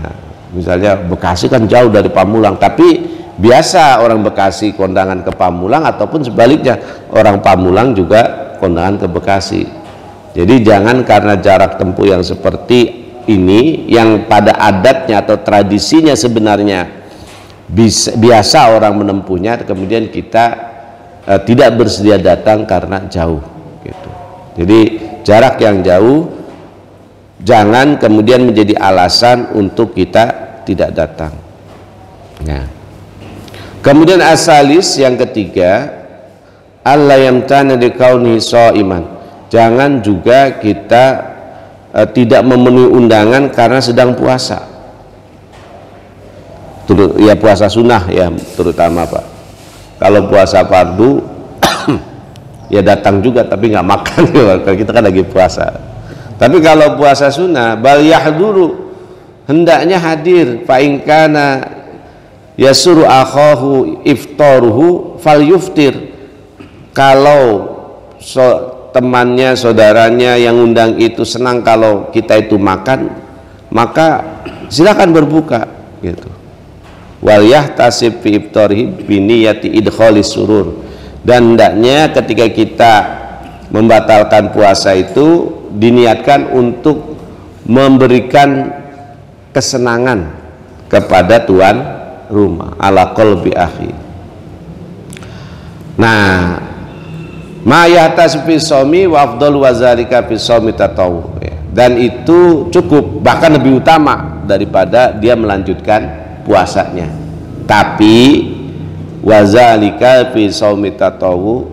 misalnya Bekasi kan jauh dari Pamulang, tapi biasa orang Bekasi kondangan ke Pamulang, ataupun sebaliknya orang Pamulang juga kondangan ke Bekasi. Jadi jangan karena jarak tempuh yang seperti ini, yang pada adatnya atau tradisinya sebenarnya biasa orang menempuhnya, kemudian kita tidak bersedia datang karena jauh gitu. Jadi jarak yang jauh jangan kemudian menjadi alasan untuk kita tidak datang. Nah, kemudian asalis yang ketiga, alla yamtana liqauni shaiman, jangan juga kita tidak memenuhi undangan karena sedang puasa. Ya puasa sunnah ya terutama Pak. Kalau puasa fardu ya datang juga tapi nggak makan, kalau kita kan lagi puasa. Tapi kalau puasa sunnah, bal yahduru, hendaknya hadir, fa in kana yasuru akhahu iftaruhu fal yuftir, kalau temannya, saudaranya yang undang itu senang kalau kita itu makan, maka silakan berbuka gitu. Wal yahtasib fi iftarihi bi niyati idkhalis surur, dan hendaknya ketika kita membatalkan puasa itu diniatkan untuk memberikan kesenangan kepada tuan rumah, ala qalbi akhi. Nah, ma yahtasib fi shaumi wa afdal wa zalika fi shaumi tatawwu, dan itu cukup, bahkan lebih utama daripada dia melanjutkan puasanya. Tapi wazalika fi shaumi tatawwu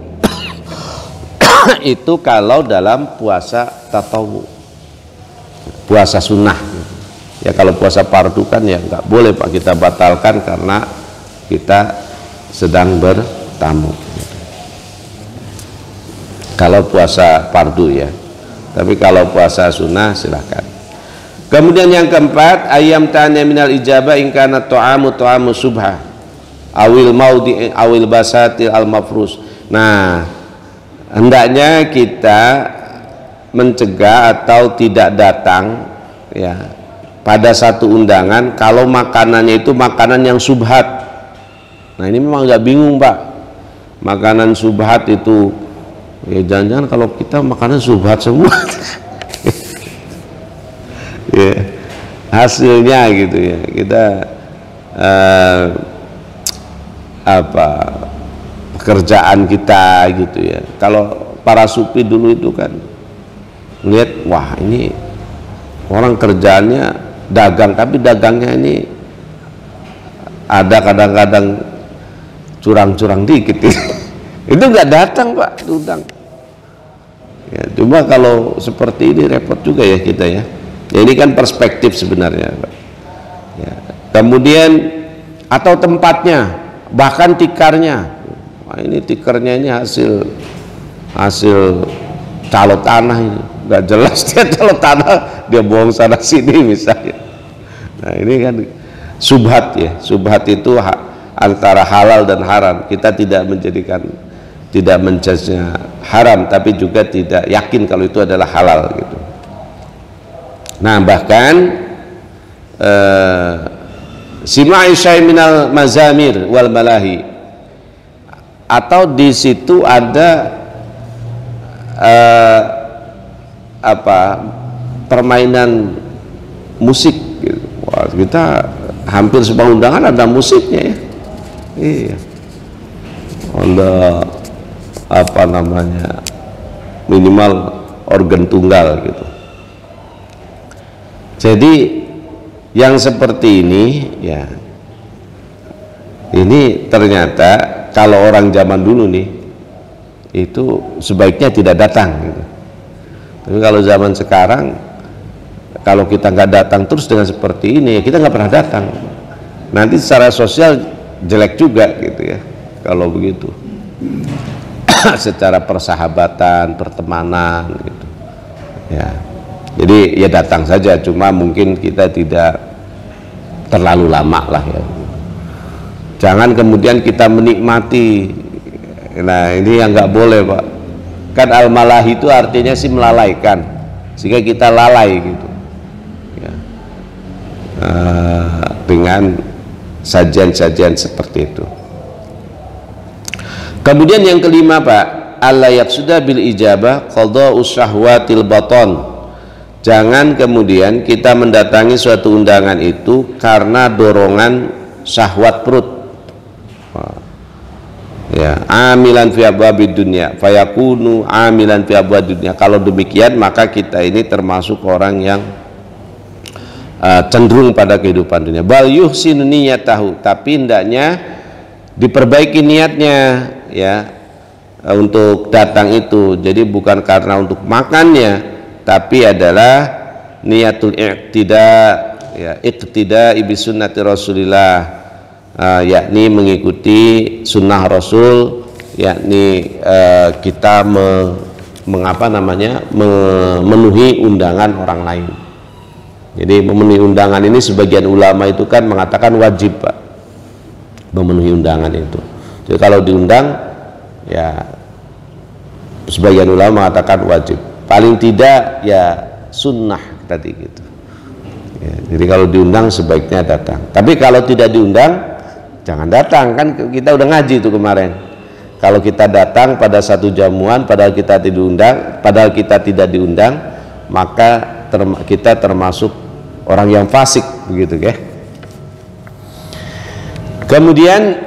itu kalau dalam puasa tatawwu, puasa sunnah ya. Kalau puasa fardu kan ya nggak boleh Pak, kita batalkan karena kita sedang bertamu kalau puasa fardu ya. Tapi kalau puasa sunnah silahkan. Kemudian yang keempat, ayam tanya minal ijabah in kana ta'amu subha awil maudi awil basatil al mafrus. Nah, hendaknya kita mencegah atau tidak datang ya pada satu undangan kalau makanannya itu makanan yang subhat. Nah, ini memang agak bingung Pak, makanan subhat itu ya, jangan-jangan kalau kita makanan subhat semua ya, hasilnya gitu ya, kita pekerjaan kita gitu ya. Kalau para sufi dulu itu kan lihat, wah ini orang kerjaannya dagang, tapi dagangnya ini ada kadang-kadang curang-curang dikit itu nggak datang Pak, diundang ya. Cuma kalau seperti ini repot juga ya kita ya. Ya ini kan perspektif sebenarnya Pak ya. Kemudian atau tempatnya, bahkan tikarnya. Wah, ini tikernya ini hasil calo tanah, ini nggak jelas dia calo tanah, dia bohong sana sini misalnya. Nah ini kan subhat ya. Subhat itu antara halal dan haram. Kita tidak menjadinya haram, tapi juga tidak yakin kalau itu adalah halal gitu. Nah bahkan sima'i syai' minal mazamir wal malahi, atau di situ ada permainan musik gitu. Wah, kita hampir semua undangan ada musiknya ya. Iya. Ada minimal organ tunggal gitu. Jadi yang seperti ini ya Ini ternyata kalau orang zaman dulu nih itu sebaiknya tidak datang gitu. Tapi kalau zaman sekarang, kalau kita nggak datang terus dengan seperti ini, kita nggak pernah datang. Nanti secara sosial jelek juga gitu ya kalau begitu. Secara persahabatan, pertemanan gitu ya. Jadi ya datang saja, cuma mungkin kita tidak terlalu lama lah ya. Jangan kemudian kita menikmati. Nah ini yang nggak boleh Pak. Kan al-malahi itu artinya sih melalaikan, sehingga kita lalai gitu ya. Dengan sajian-sajian seperti itu. Kemudian yang kelima Pak, alla yaqsuda bil ijabah qada'u syahwatil baton. Jangan kemudian kita mendatangi suatu undangan itu karena dorongan syahwat perut. Ya, amilan fi abwabid dunya fayakunu amilan fi abwabid dunya. Kalau demikian maka kita ini termasuk orang yang cenderung pada kehidupan dunia. Bal yuhsinu niyatahu, tapi hendaknya diperbaiki niatnya ya untuk datang itu. Jadi bukan karena untuk makannya, tapi adalah niatul iqtida ya, iqtida bi sunnati Rasulillah, yakni mengikuti sunnah Rasul, yakni kita memenuhi undangan orang lain. Jadi memenuhi undangan ini sebagian ulama itu kan mengatakan wajib Pak, memenuhi undangan itu. Jadi kalau diundang ya sebagian ulama mengatakan wajib, paling tidak ya sunnah tadi gitu ya. Jadi kalau diundang sebaiknya datang, tapi kalau tidak diundang jangan datang. Kan kita udah ngaji itu kemarin, kalau kita datang pada satu jamuan padahal kita tidak diundang, maka kita termasuk orang yang fasik begitu ya. Kemudian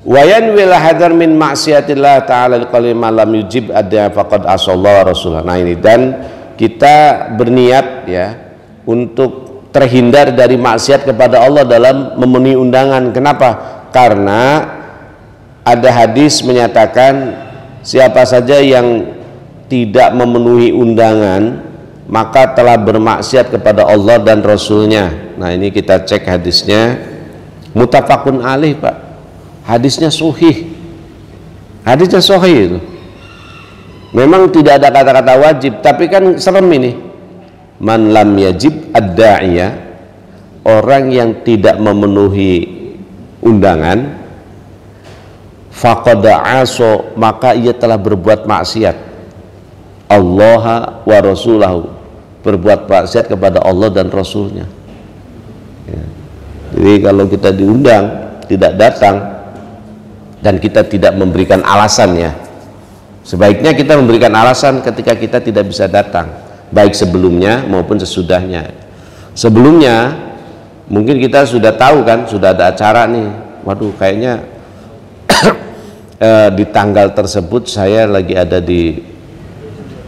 wayan wil hadar min maksiatillah ta'ala liqali ma lam yujib adya faqad asallahu rasulah. Nah ini, dan kita berniat ya untuk terhindar dari maksiat kepada Allah dalam memenuhi undangan. Kenapa? Karena ada hadis menyatakan siapa saja yang tidak memenuhi undangan maka telah bermaksiat kepada Allah dan Rasulnya. Nah ini kita cek hadisnya, muttafaqun alaih Pak, hadisnya sahih, hadisnya sahih itu. Memang tidak ada kata-kata wajib, tapi kan serem ini. Man lam yajib ad-da'iyah, orang yang tidak memenuhi undangan, faqad aso, maka ia telah berbuat maksiat Allah wa rasulahu, berbuat maksiat kepada Allah dan Rasulnya ya. Jadi kalau kita diundang tidak datang dan kita tidak memberikan alasannya, sebaiknya kita memberikan alasan ketika kita tidak bisa datang, baik sebelumnya maupun sesudahnya. Sebelumnya mungkin kita sudah tahu kan, sudah ada acara nih, waduh kayaknya di tanggal tersebut saya lagi ada di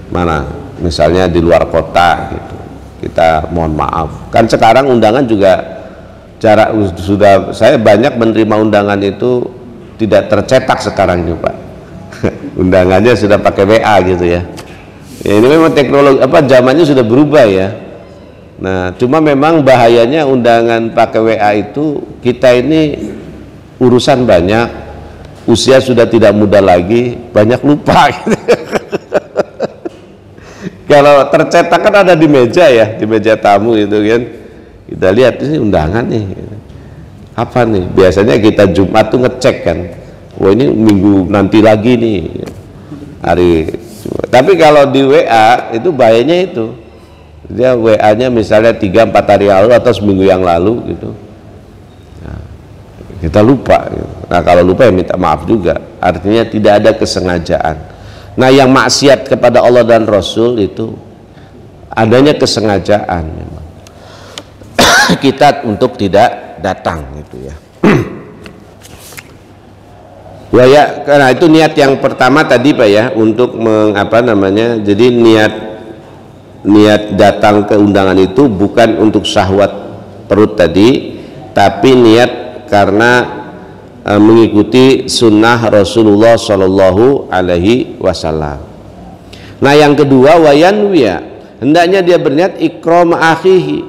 mana, misalnya di luar kota gitu, kita mohon maaf. Kan sekarang undangan juga sudah saya banyak menerima undangan itu tidak tercetak sekarang juga undangannya sudah pakai WA gitu ya. Ya ini memang teknologi zamannya sudah berubah ya. Nah cuma memang bahayanya undangan pakai WA itu, kita ini urusan banyak, usia sudah tidak muda lagi, banyak lupa gitu. Kalau tercetak kan ada di meja ya, di meja tamu itu kan, kita lihat ini undangan nih, apa nih, biasanya kita Jumat tuh ngecek kan, wah ini minggu nanti lagi nih hari. Tapi kalau di WA itu bahayanya itu, dia WA nya misalnya 3-4 hari lalu atau seminggu yang lalu gitu, nah, kita lupa gitu. Nah kalau lupa ya minta maaf juga, artinya tidak ada kesengajaan. Nah yang maksiat kepada Allah dan Rasul itu adanya kesengajaan memang kita untuk tidak datang gitu ya. Ya, karena itu niat yang pertama tadi Pak ya, untuk jadi niat niat datang ke undangan itu bukan untuk syahwat perut tadi, tapi niat karena mengikuti sunnah Rasulullah Shallallahu Alaihi Wasallam. Nah yang kedua, wayanwiya, hendaknya dia berniat ikram akhihi,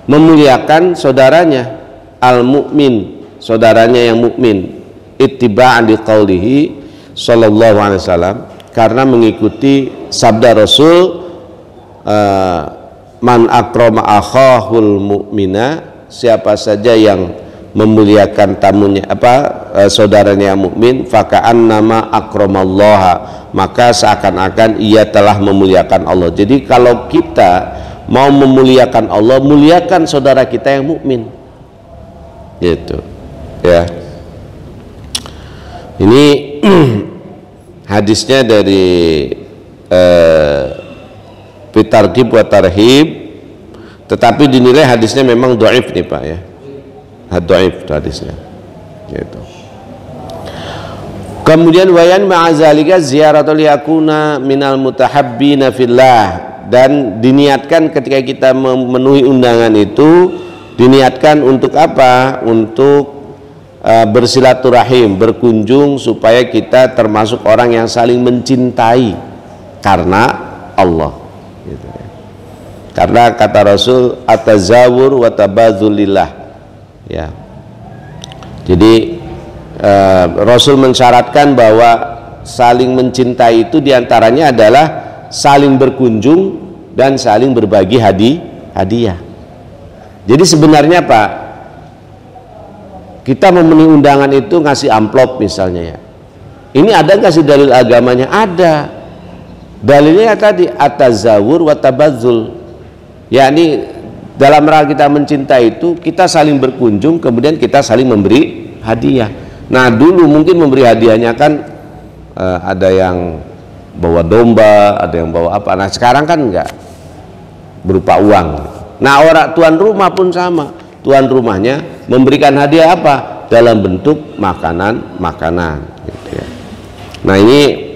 memuliakan saudaranya, al mukmin, saudaranya yang mukmin, ittiba'an liqaulihi Shallallahu Alaihi Wasallam, karena mengikuti sabda Rasul, man akrama akhahul mu'mina, siapa saja yang memuliakan tamunya saudaranya yang mukmin, faka'annama akramallaha, maka seakan-akan ia telah memuliakan Allah. Jadi kalau kita mau memuliakan Allah, muliakan saudara kita yang mukmin, gitu ya. Ini hadisnya dari Fitarghib wa Tarhib, tetapi dinilai hadisnya memang dhaif nih Pak ya, dhaif hadisnya gitu. Kemudian wayan ma'azalika ziyaratul yakuna minal mutahabbina fillah, dan diniatkan ketika kita memenuhi undangan itu, diniatkan untuk apa? Untuk bersilaturahim, berkunjung, supaya kita termasuk orang yang saling mencintai karena Allah gitu ya. Karena kata Rasul, atazawur wa tabadzulillah ya. Jadi Rasul mensyaratkan bahwa saling mencintai itu diantaranya adalah saling berkunjung dan saling berbagi hadiah. Jadi sebenarnya Pak, kita memenuhi undangan itu ngasih amplop misalnya ya, ini ada nggak sih dalil agamanya? Ada. Dalilnya tadi atazawur wa tabadzul, yakni dalam rangka kita mencintai itu kita saling berkunjung, kemudian kita saling memberi hadiah. Nah dulu mungkin memberi hadiahnya kan ada yang bawa domba, ada yang bawa apa. Nah sekarang kan enggak, berupa uang. Nah orang tuan rumah pun sama, tuan rumahnya memberikan hadiah apa? Dalam bentuk makanan gitu ya. Nah ini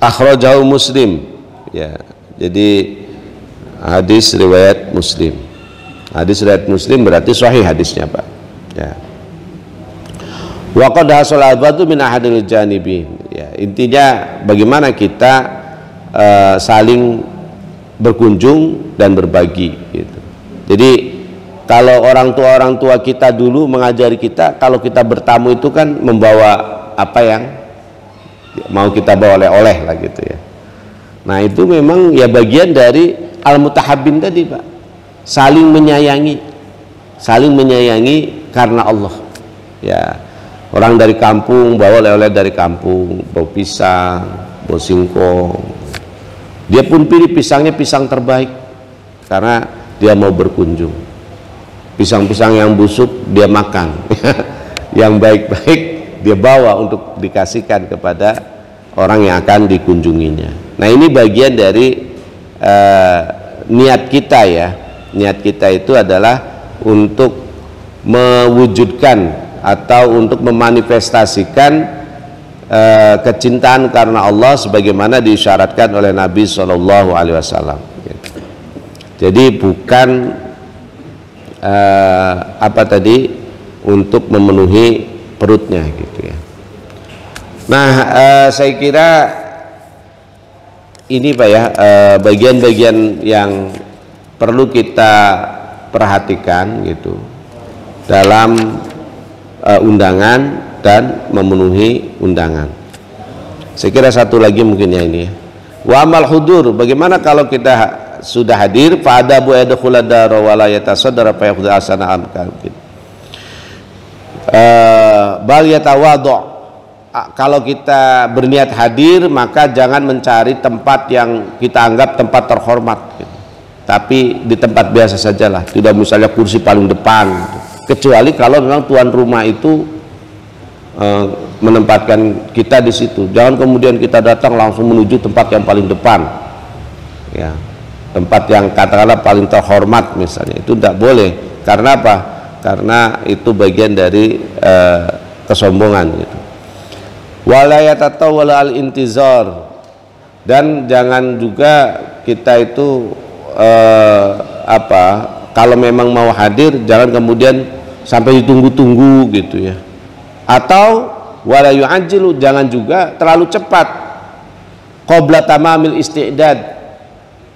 akhrajahu Muslim ya. Jadi hadis riwayat Muslim. Hadis riwayat Muslim berarti sahih hadisnya Pak ya. Wa qad hasala abadu min ahadil janibin ya. Intinya bagaimana kita saling berkunjung dan berbagi gitu. Jadi kalau orang tua kita dulu mengajari kita, kalau kita bertamu itu kan membawa apa yang mau kita bawa, oleh-oleh lah gitu ya. Nah itu memang ya bagian dari al-mutahabbin tadi Pak, saling menyayangi karena Allah ya. Orang dari kampung bawa oleh-oleh dari kampung, bawa pisang, bawa singkong, dia pun pilih pisangnya pisang terbaik karena dia mau berkunjung. Pisang-pisang yang busuk dia makan yang baik-baik dia bawa untuk dikasihkan kepada orang yang akan dikunjunginya. Nah ini bagian dari niat kita ya. Niat kita itu adalah untuk mewujudkan atau untuk memanifestasikan kecintaan karena Allah sebagaimana disyaratkan oleh Nabi Shallallahu Alaihi Wasallam. Jadi bukan untuk memenuhi perutnya gitu ya. Nah saya kira ini Pak ya, bagian-bagian yang perlu kita perhatikan gitu dalam undangan dan memenuhi undangan. Saya kira satu lagi mungkin ya ini ya. Wa amal hudur, bagaimana kalau kita sudah hadir, pada bu yadkhul dar wa la yatasaddara fa yakhudhu asana amkin. Bal yatawadhu, kalau kita berniat hadir maka jangan mencari tempat yang kita anggap tempat terhormat gitu. Tapi di tempat biasa sajalah, tidak misalnya kursi paling depan gitu. Kecuali kalau memang tuan rumah itu menempatkan kita di situ. Jangan kemudian kita datang langsung menuju tempat yang paling depan ya, tempat yang katakanlah paling terhormat misalnya, itu tidak boleh. Karena apa? Karena itu bagian dari kesombongan gitu. wala yatatawwala al-intizar, dan jangan juga kita itu kalau memang mau hadir jangan kemudian sampai ditunggu-tunggu gitu ya. Atau wala yu'ajjilu, jangan juga terlalu cepat qabla tamamil istidad,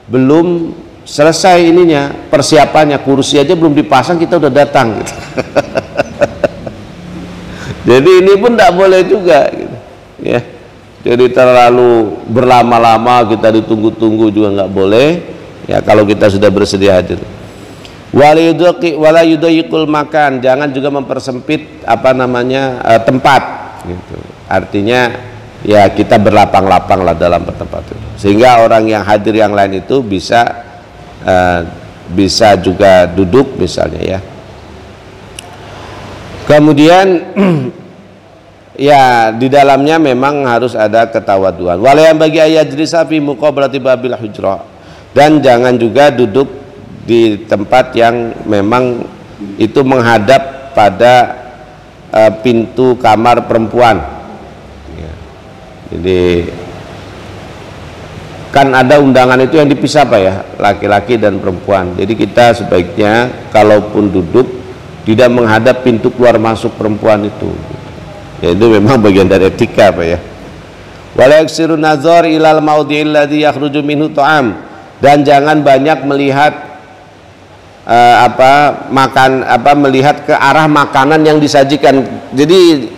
belum selesai ininya persiapannya, kursi aja belum dipasang kita udah datang gitu. Jadi ini pun tidak boleh juga gitu, ya. Jadi terlalu berlama-lama kita ditunggu-tunggu juga nggak boleh ya, kalau kita sudah bersedia hadir. Wala yudayiqul makan, jangan juga mempersempit tempat gitu. Artinya ya kita berlapang-lapang lah dalam tempat itu, sehingga orang yang hadir yang lain itu bisa juga duduk misalnya ya. Kemudian ya di dalamnya memang harus ada ketawaduan. Wala yang bagi ayajlisa fi muqabalati babil hujra, dan jangan juga duduk di tempat yang memang itu menghadap pada pintu kamar perempuan ya. Jadi kan ada undangan itu yang dipisah Pak ya, laki-laki dan perempuan. Jadi kita sebaiknya kalaupun duduk tidak menghadap pintu keluar masuk perempuan itu ya, itu memang bagian dari etika Pak ya. Wala yaksiru nazar ilal maudhi'il ladzi yakhruju minhu ta'am, dan jangan banyak melihat melihat ke arah makanan yang disajikan. Jadi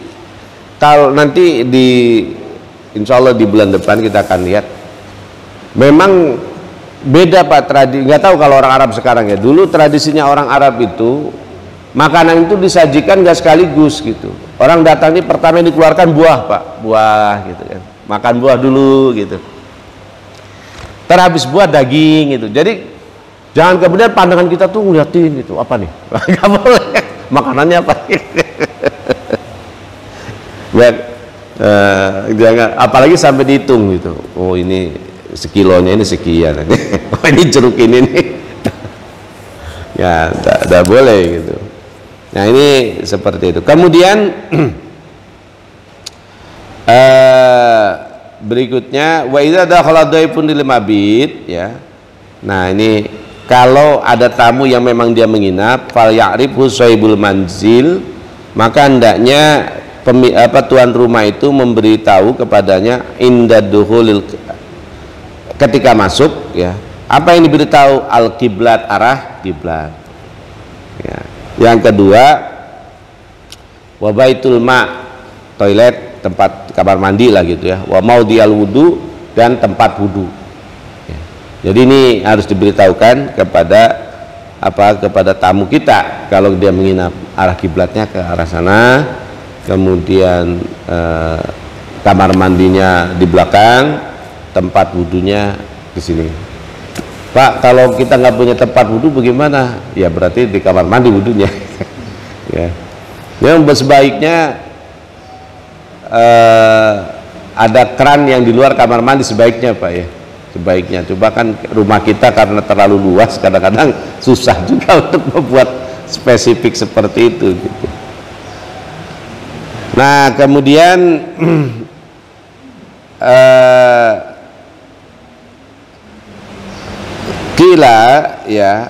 kalau nanti insya Allah di bulan depan kita akan lihat, memang beda Pak nggak tahu kalau orang Arab sekarang ya. Dulu tradisinya orang Arab itu makanan itu disajikan nggak sekaligus gitu. Orang datang ini pertama dikeluarkan buah Pak, buah gitu kan, makan buah dulu gitu. Terhabis buah daging gitu. Jadi jangan kemudian pandangan kita tuh ngeliatin gitu, apa nih? Nggak boleh. Makanannya apa? Jangan, apalagi sampai dihitung gitu. Oh ini sekilonya ini sekian. Oh ini jeruk ini nih. Ya, tidak boleh gitu. Nah ini seperti itu. Kemudian berikutnya wa idza dakhala dhaifun lil mabit ya. Nah ini kalau ada tamu yang memang dia menginap, fal ya'rifhu sahibul manzil, maka hendaknya tuan rumah itu memberitahu kepadanya inda dukhulil, ketika masuk ya. Apa yang diberitahu? Al kiblat, arah kiblat ya. Yang kedua wa baitul ma, toilet, tempat kamar mandi lah gitu ya. Wa maudhi'al wudu, dan tempat wudu. Jadi ini harus diberitahukan kepada tamu kita kalau dia menginap, arah kiblatnya ke arah sana, kemudian kamar mandinya di belakang, tempat wudhunya di sini. Pak, kalau kita nggak punya tempat wudhu bagaimana? Ya berarti di kamar mandi wudhunya. Ya. Yang sebaiknya ada keran yang di luar kamar mandi sebaiknya Pak ya. Sebaiknya, coba kan rumah kita karena terlalu luas kadang-kadang susah juga untuk membuat spesifik seperti itu gitu. Nah kemudian kila ya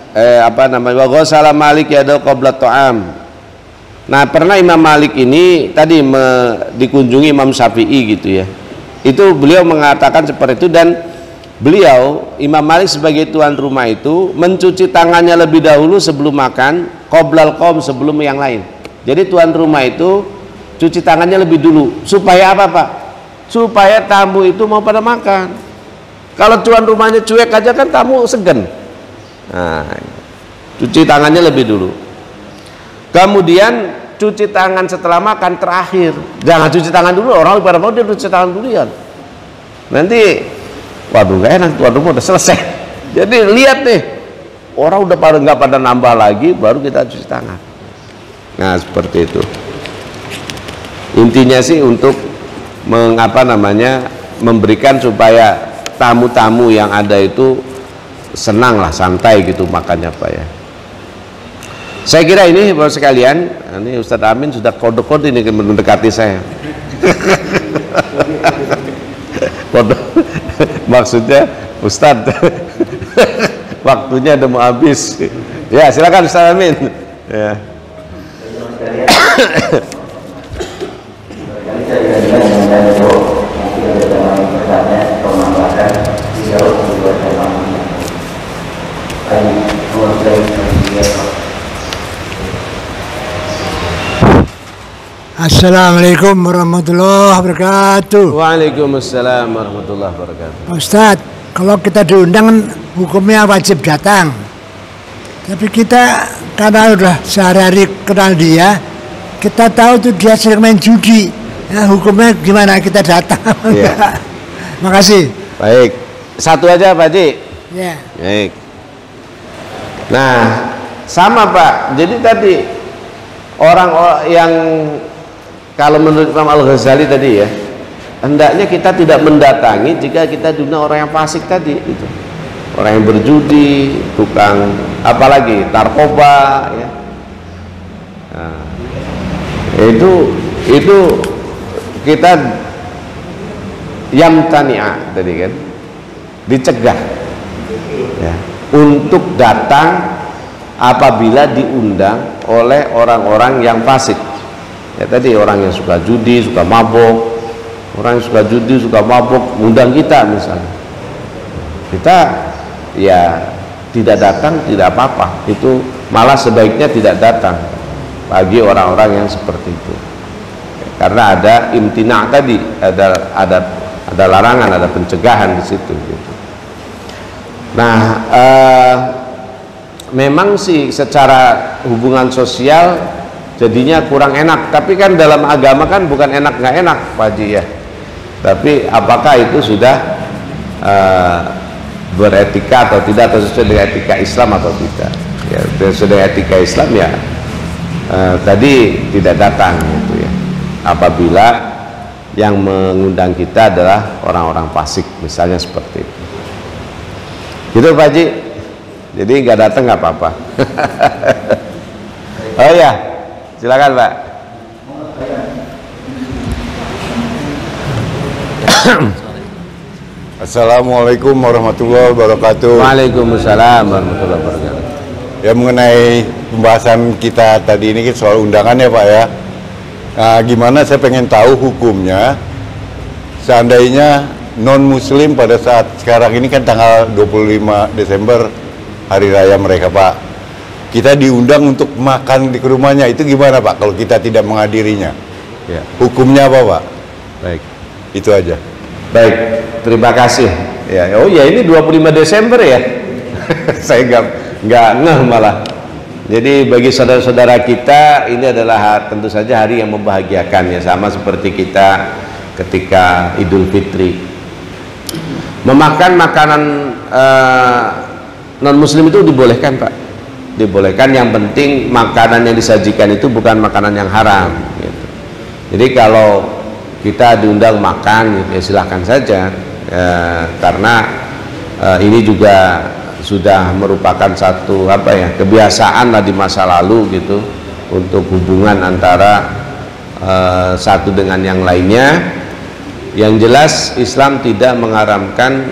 wa ghasala Malik yadau qabla ta'am. Nah pernah Imam Malik ini tadi dikunjungi Imam Syafi'i gitu ya, itu beliau mengatakan seperti itu, dan beliau Imam Malik sebagai tuan rumah itu mencuci tangannya lebih dahulu sebelum makan, qoblal qaum, sebelum yang lain. Jadi tuan rumah itu cuci tangannya lebih dulu supaya apa Pak? Supaya tamu itu mau pada makan. Kalau tuan rumahnya cuek aja kan tamu segan. Nah, cuci tangannya lebih dulu. Kemudian cuci tangan setelah makan terakhir. Jangan cuci tangan dulu, orang pada mau dia cuci tangan dulu ya. Nanti waduh gak enak, tuan rumah udah selesai. Jadi lihat nih, orang udah nggak pada nambah lagi, baru kita cuci tangan. Nah seperti itu. Intinya sih untuk memberikan supaya tamu-tamu yang ada itu senang lah, santai gitu makannya Pak ya. Saya kira ini Bapak sekalian, ini Ustadz Amin sudah kode-kode ini mendekati saya. Maksudnya Ustadz waktunya udah mau habis. Ya silakan Ustadz Amin. Ya. Assalamualaikum warahmatullahi wabarakatuh. Waalaikumsalam warahmatullahi wabarakatuh. Ustadz, kalau kita diundang hukumnya wajib datang. Tapi kita karena udah sehari-hari kenal dia, kita tahu tuh dia sering main judi. Ya, hukumnya gimana kita datang? Ya. Makasih. Baik, satu aja Pak Haji. Ya. Baik. Nah, sama Pak. Jadi tadi orang yang kalau menurut Imam Al-Ghazali tadi ya, hendaknya kita tidak mendatangi jika kita diundang orang yang fasik tadi itu. Orang yang berjudi, tukang apalagi narkoba ya. Nah, itu kita yamtani'a tadi kan, dicegah ya, untuk datang apabila diundang oleh orang-orang yang fasik. Ya tadi orang yang suka judi, suka mabok, orang yang suka judi, suka mabok, undang kita misalnya, kita ya tidak datang tidak apa-apa, itu malah sebaiknya tidak datang bagi orang-orang yang seperti itu, karena ada imtina tadi, ada larangan, ada pencegahan di situ gitu. Nah, memang sih secara hubungan sosial jadinya kurang enak, tapi kan dalam agama kan bukan enak nggak enak Pak Haji ya, tapi apakah itu sudah beretika atau tidak, atau sesuai dengan etika Islam atau tidak ya. Sesuai dengan etika Islam ya tadi tidak datang gitu ya, apabila yang mengundang kita adalah orang-orang fasik misalnya seperti itu gitu Pak Haji. Jadi nggak datang nggak apa-apa. Oh ya, silakan Pak. Assalamualaikum warahmatullahi wabarakatuh. Waalaikumsalam warahmatullahi wabarakatuh. Ya, mengenai pembahasan kita tadi ini soal undangan ya Pak ya. Nah, gimana saya pengen tahu hukumnya seandainya non muslim pada saat sekarang ini kan tanggal 25 Desember hari raya mereka Pak. Kita diundang untuk makan di rumahnya, itu gimana Pak kalau kita tidak menghadirinya? Ya. Hukumnya apa Pak? Baik. Itu aja. Baik, terima kasih. Ya, oh ya ini 25 Desember ya. Saya nggak ngeh malah. Jadi bagi saudara-saudara kita ini adalah tentu saja hari yang membahagiakan ya, sama seperti kita ketika Idul Fitri. Memakan makanan non muslim itu dibolehkan Pak. Dibolehkan, yang penting makanan yang disajikan itu bukan makanan yang haram gitu. Jadi kalau kita diundang makan ya silahkan saja karena ini juga sudah merupakan satu kebiasaan lah di masa lalu gitu, untuk hubungan antara satu dengan yang lainnya. Yang jelas Islam tidak mengharamkan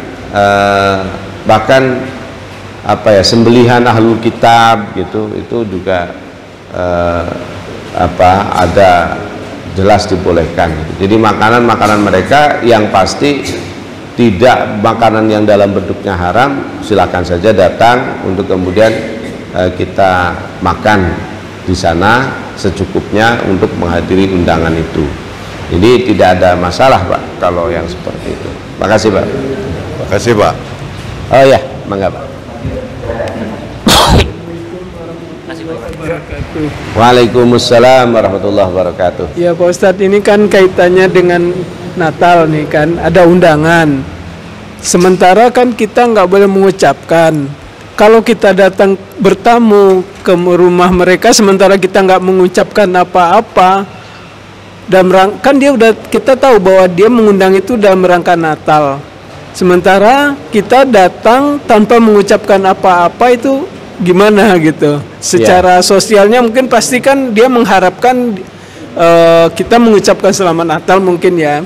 bahkan sembelihan ahlul kitab gitu, itu juga ada jelas dibolehkan. Jadi makanan-makanan mereka yang pasti tidak makanan yang dalam bentuknya haram, silakan saja datang untuk kemudian kita makan di sana secukupnya untuk menghadiri undangan itu. Jadi tidak ada masalah Pak kalau yang seperti itu. Makasih Pak. Makasih Pak. Oh ya, mangga Pak. Waalaikumsalam warahmatullahi wabarakatuh. Ya Pak Ustadz, ini kan kaitannya dengan Natal nih kan, ada undangan. Sementara kan kita nggak boleh mengucapkan. Kalau kita datang bertamu ke rumah mereka, sementara kita nggak mengucapkan apa-apa, dan kan dia udah, kita tahu bahwa dia mengundang itu dalam rangka Natal. Sementara kita datang tanpa mengucapkan apa-apa, itu gimana gitu? Secara sosialnya mungkin pasti kan dia mengharapkan kita mengucapkan selamat Natal mungkin ya.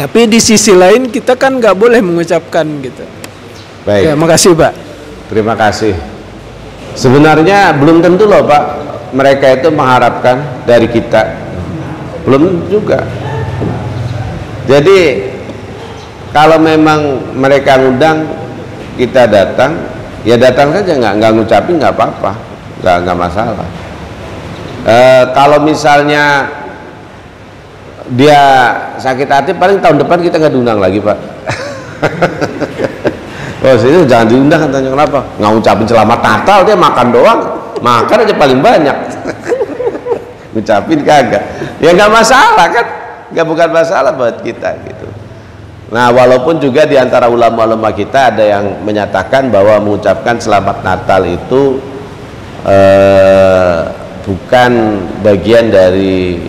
Tapi di sisi lain kita kan nggak boleh mengucapkan gitu. Baik. Ya, makasih Pak. Terima kasih. Sebenarnya belum tentu loh Pak, mereka itu mengharapkan dari kita. Belum juga. Jadi kalau memang mereka ngundang, kita datang, ya datang saja, nggak ngucapin nggak apa-apa, nggak masalah. Kalau misalnya dia sakit hati, paling tahun depan kita nggak diundang lagi Pak. Oh sini jangan diundang, katanya kenapa? Nggak ngucapin selamat Natal, dia makan doang, makan aja paling banyak. Ngucapin kagak, ya nggak masalah kan, bukan masalah buat kita gitu. Nah walaupun juga diantara ulama-ulama kita ada yang menyatakan bahwa mengucapkan selamat Natal itu bukan bagian dari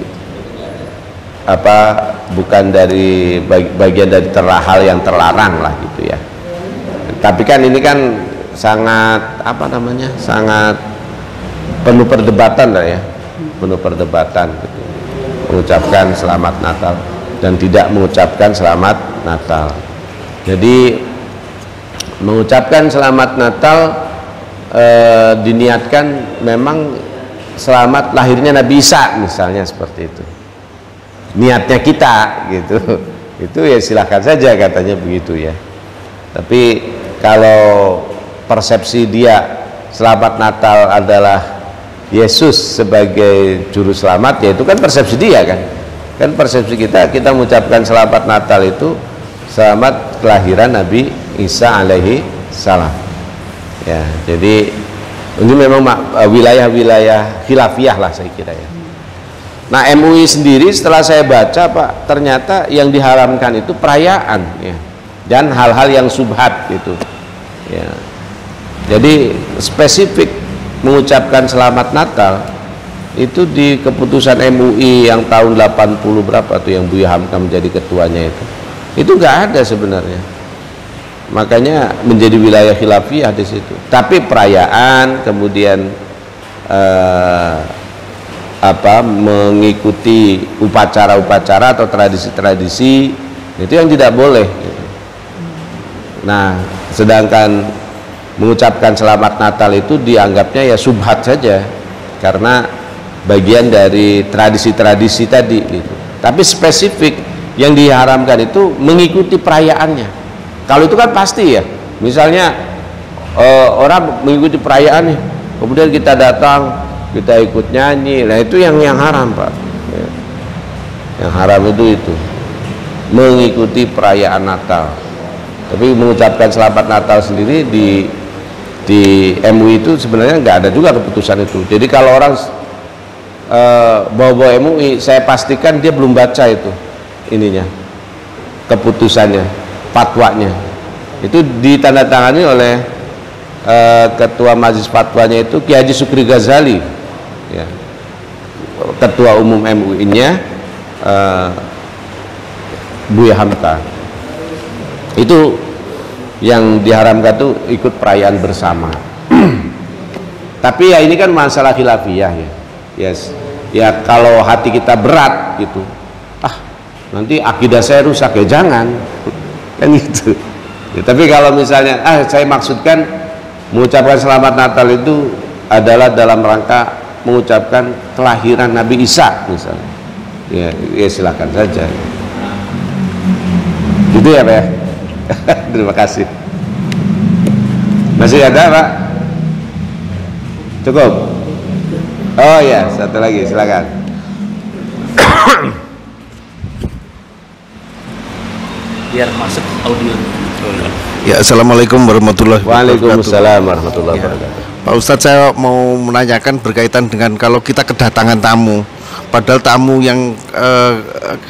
bukan dari bagian dari hal yang terlarang lah gitu ya. Tapi kan ini kan sangat sangat penuh perdebatan lah ya, penuh perdebatan gitu. Mengucapkan selamat Natal dan tidak mengucapkan selamat Natal. Jadi mengucapkan selamat Natal diniatkan memang selamat lahirnya Nabi Isa misalnya, seperti itu. Niatnya kita gitu. Itu ya silahkan saja katanya begitu ya. Tapi kalau persepsi dia selamat Natal adalah Yesus sebagai juru selamat, ya itu kan persepsi dia kan. Kan persepsi kita mengucapkan selamat Natal itu selamat kelahiran Nabi Isa alaihi salam. Ya, jadi ini memang wilayah-wilayah khilafiyah lah saya kira ya. Nah MUI sendiri setelah saya baca Pak, ternyata yang diharamkan itu perayaan ya, dan hal-hal yang subhat gitu ya. Jadi spesifik mengucapkan selamat Natal itu di keputusan MUI yang tahun 80 berapa tuh, yang Buya Hamka menjadi ketuanya itu nggak ada sebenarnya. Makanya menjadi wilayah khilafiyah di situ. Tapi perayaan kemudian mengikuti upacara-upacara atau tradisi-tradisi itu yang tidak boleh gitu. Nah sedangkan mengucapkan selamat Natal itu dianggapnya ya subhat saja karena bagian dari tradisi-tradisi tadi gitu. Tapi spesifik yang diharamkan itu mengikuti perayaannya. Kalau itu kan pasti ya, misalnya orang mengikuti perayaan nih, kemudian kita datang, kita ikut nyanyi, nah itu yang haram Pak ya. Yang haram itu mengikuti perayaan Natal. Tapi mengucapkan selamat Natal sendiri di MUI itu sebenarnya nggak ada juga keputusan itu. Jadi kalau orang bawa MUI, saya pastikan dia belum baca itu ininya, keputusannya, fatwanya. Itu ditandatangani oleh ketua majelis fatwanya itu Kiai Haji Sukri Ghazali ya. Ketua umum MUI-nya Buya Hamka. Itu yang diharamkan tuh ikut perayaan bersama. Tapi ya ini kan masalah khilafiyah ya. Yes. Ya kalau hati kita berat gitu, nanti akidah saya rusak, ya jangan kan gitu ya. Tapi kalau misalnya saya maksudkan mengucapkan selamat Natal itu adalah dalam rangka mengucapkan kelahiran Nabi Isa misalnya ya silakan saja gitu ya Pak ya. Terima kasih. Masih ada Pak? Cukup? Oh ya, satu lagi silakan. Biar masuk audio. Ya, assalamualaikum warahmatullahi wabarakatuh. Waalaikumsalam warahmatullahi wabarakatuh. Pak Ustadz, saya mau menanyakan berkaitan dengan kalau kita kedatangan tamu, padahal tamu yang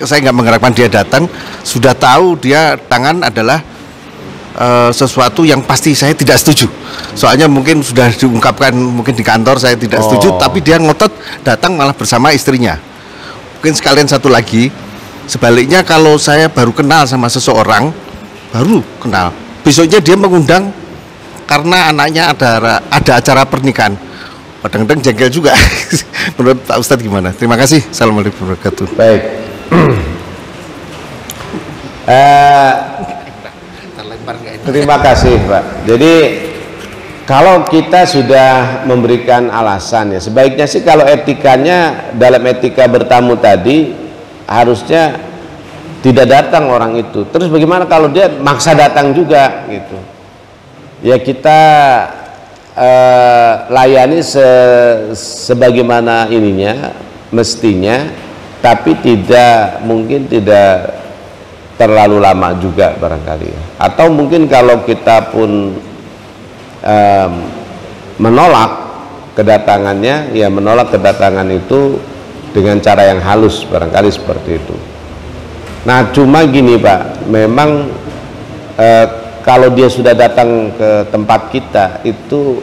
saya nggak mengharapkan dia datang, sudah tahu dia tangan adalah sesuatu yang pasti saya tidak setuju. Soalnya mungkin sudah diungkapkan mungkin di kantor saya tidak setuju, tapi dia ngotot datang malah bersama istrinya. Mungkin sekalian satu lagi, sebaliknya kalau saya baru kenal sama seseorang, baru kenal, besoknya dia mengundang karena anaknya ada acara pernikahan, kadang-kadang jengkel juga. Menurut Pak Ustadz gimana? Terima kasih. Assalamualaikum warahmatullahi wabarakatuh. Baik. Terima kasih Pak. Jadi kalau kita sudah memberikan alasan ya, sebaiknya sih kalau etikanya dalam etika bertamu tadi harusnya tidak datang orang itu. Terus bagaimana kalau dia maksa datang juga gitu? Ya kita layani sebagaimana ininya mestinya, tapi mungkin tidak terlalu lama juga barangkali ya. Atau mungkin kalau kita pun menolak kedatangannya, ya menolak kedatangan itu dengan cara yang halus barangkali seperti itu. Nah cuma gini Pak, memang kalau dia sudah datang ke tempat kita itu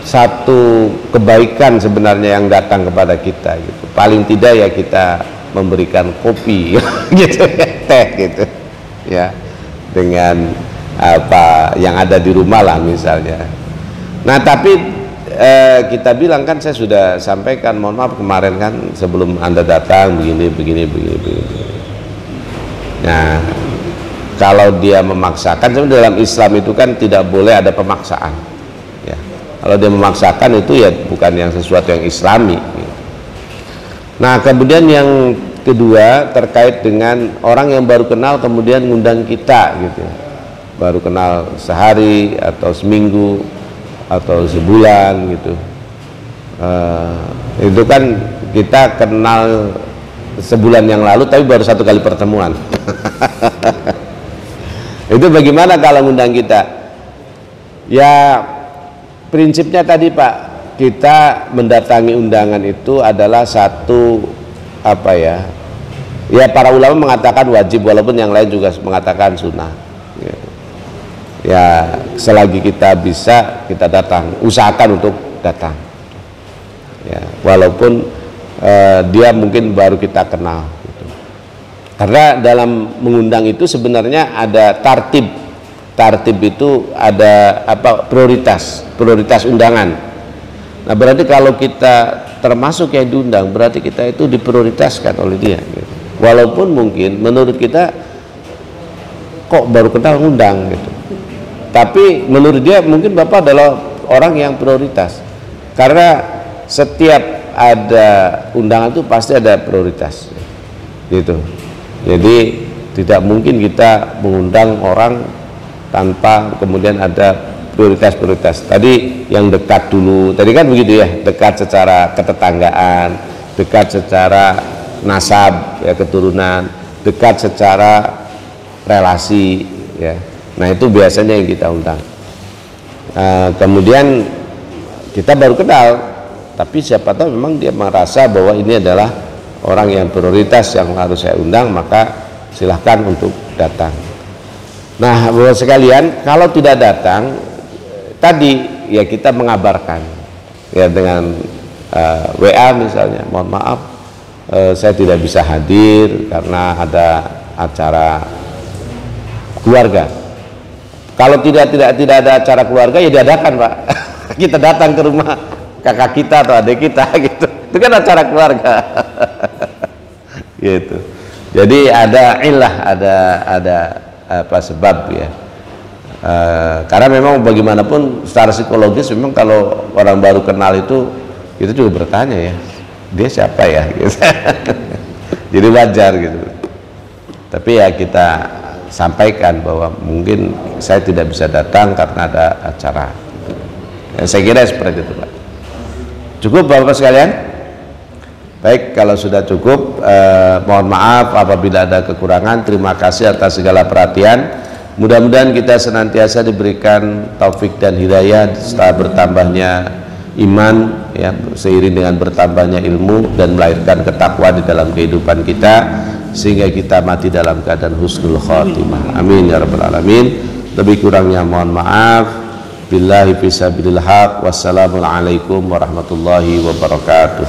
satu kebaikan sebenarnya yang datang kepada kita gitu. Paling tidak ya kita memberikan kopi gitu, teh gitu ya, dengan apa yang ada di rumah lah misalnya. Nah tapi kita bilang kan, saya sudah sampaikan, mohon maaf kemarin kan sebelum Anda datang begini. Nah kalau dia memaksakan, sebenarnya dalam Islam itu kan tidak boleh ada pemaksaan ya. Kalau dia memaksakan itu ya bukan yang sesuatu yang islami gitu. Nah kemudian yang kedua terkait dengan orang yang baru kenal kemudian ngundang kita gitu ya. Baru kenal sehari atau seminggu atau sebulan gitu, itu kan kita kenal sebulan yang lalu tapi baru satu kali pertemuan. Itu bagaimana kalau ngundang kita? Ya prinsipnya tadi Pak, kita mendatangi undangan itu adalah satu apa ya, ya para ulama mengatakan wajib, walaupun yang lain juga mengatakan sunnah. Ya selagi kita bisa, kita datang, usahakan untuk datang ya, walaupun dia mungkin baru kita kenal gitu. Karena dalam mengundang itu sebenarnya ada tartib itu ada apa, prioritas undangan. Nah berarti kalau kita termasuk yang diundang, berarti kita itu diprioritaskan oleh dia gitu. Walaupun mungkin menurut kita kok baru kenal ngundang gitu, tapi menurut dia mungkin Bapak adalah orang yang prioritas, karena setiap ada undangan itu pasti ada prioritas gitu. Jadi tidak mungkin kita mengundang orang tanpa kemudian ada prioritas. Tadi yang dekat dulu, tadi kan begitu ya, dekat secara ketetanggaan, dekat secara nasab ya, keturunan, dekat secara relasi ya. Nah itu biasanya yang kita undang. Kemudian kita baru kenal, tapi siapa tahu memang dia merasa bahwa ini adalah orang yang prioritas yang harus saya undang, maka silahkan untuk datang. Nah Bapak sekalian, kalau tidak datang tadi ya kita mengabarkan ya dengan WA misalnya, mohon maaf saya tidak bisa hadir karena ada acara keluarga. Kalau tidak ada acara keluarga ya diadakan Pak. Kita datang ke rumah kakak kita atau adik kita gitu. Itu kan acara keluarga. Gitu. Jadi ada ilah, ada apa sebab ya. Karena memang bagaimanapun secara psikologis memang kalau orang baru kenal itu kita juga bertanya ya, dia siapa ya gitu. Jadi wajar gitu. Tapi ya kita sampaikan bahwa mungkin saya tidak bisa datang karena ada acara. Ya, saya kira seperti itu Pak. Cukup Bapak sekalian? Baik, kalau sudah cukup, mohon maaf apabila ada kekurangan. Terima kasih atas segala perhatian. Mudah-mudahan kita senantiasa diberikan taufik dan hidayah setelah bertambahnya iman ya, seiring dengan bertambahnya ilmu dan melahirkan ketakwaan di dalam kehidupan kita, sehingga kita mati dalam keadaan husnul khotimah. Amin ya rabbal alamin. Lebih kurangnya mohon maaf. Billahi fisabilil haq. Wassalamualaikum warahmatullahi wabarakatuh.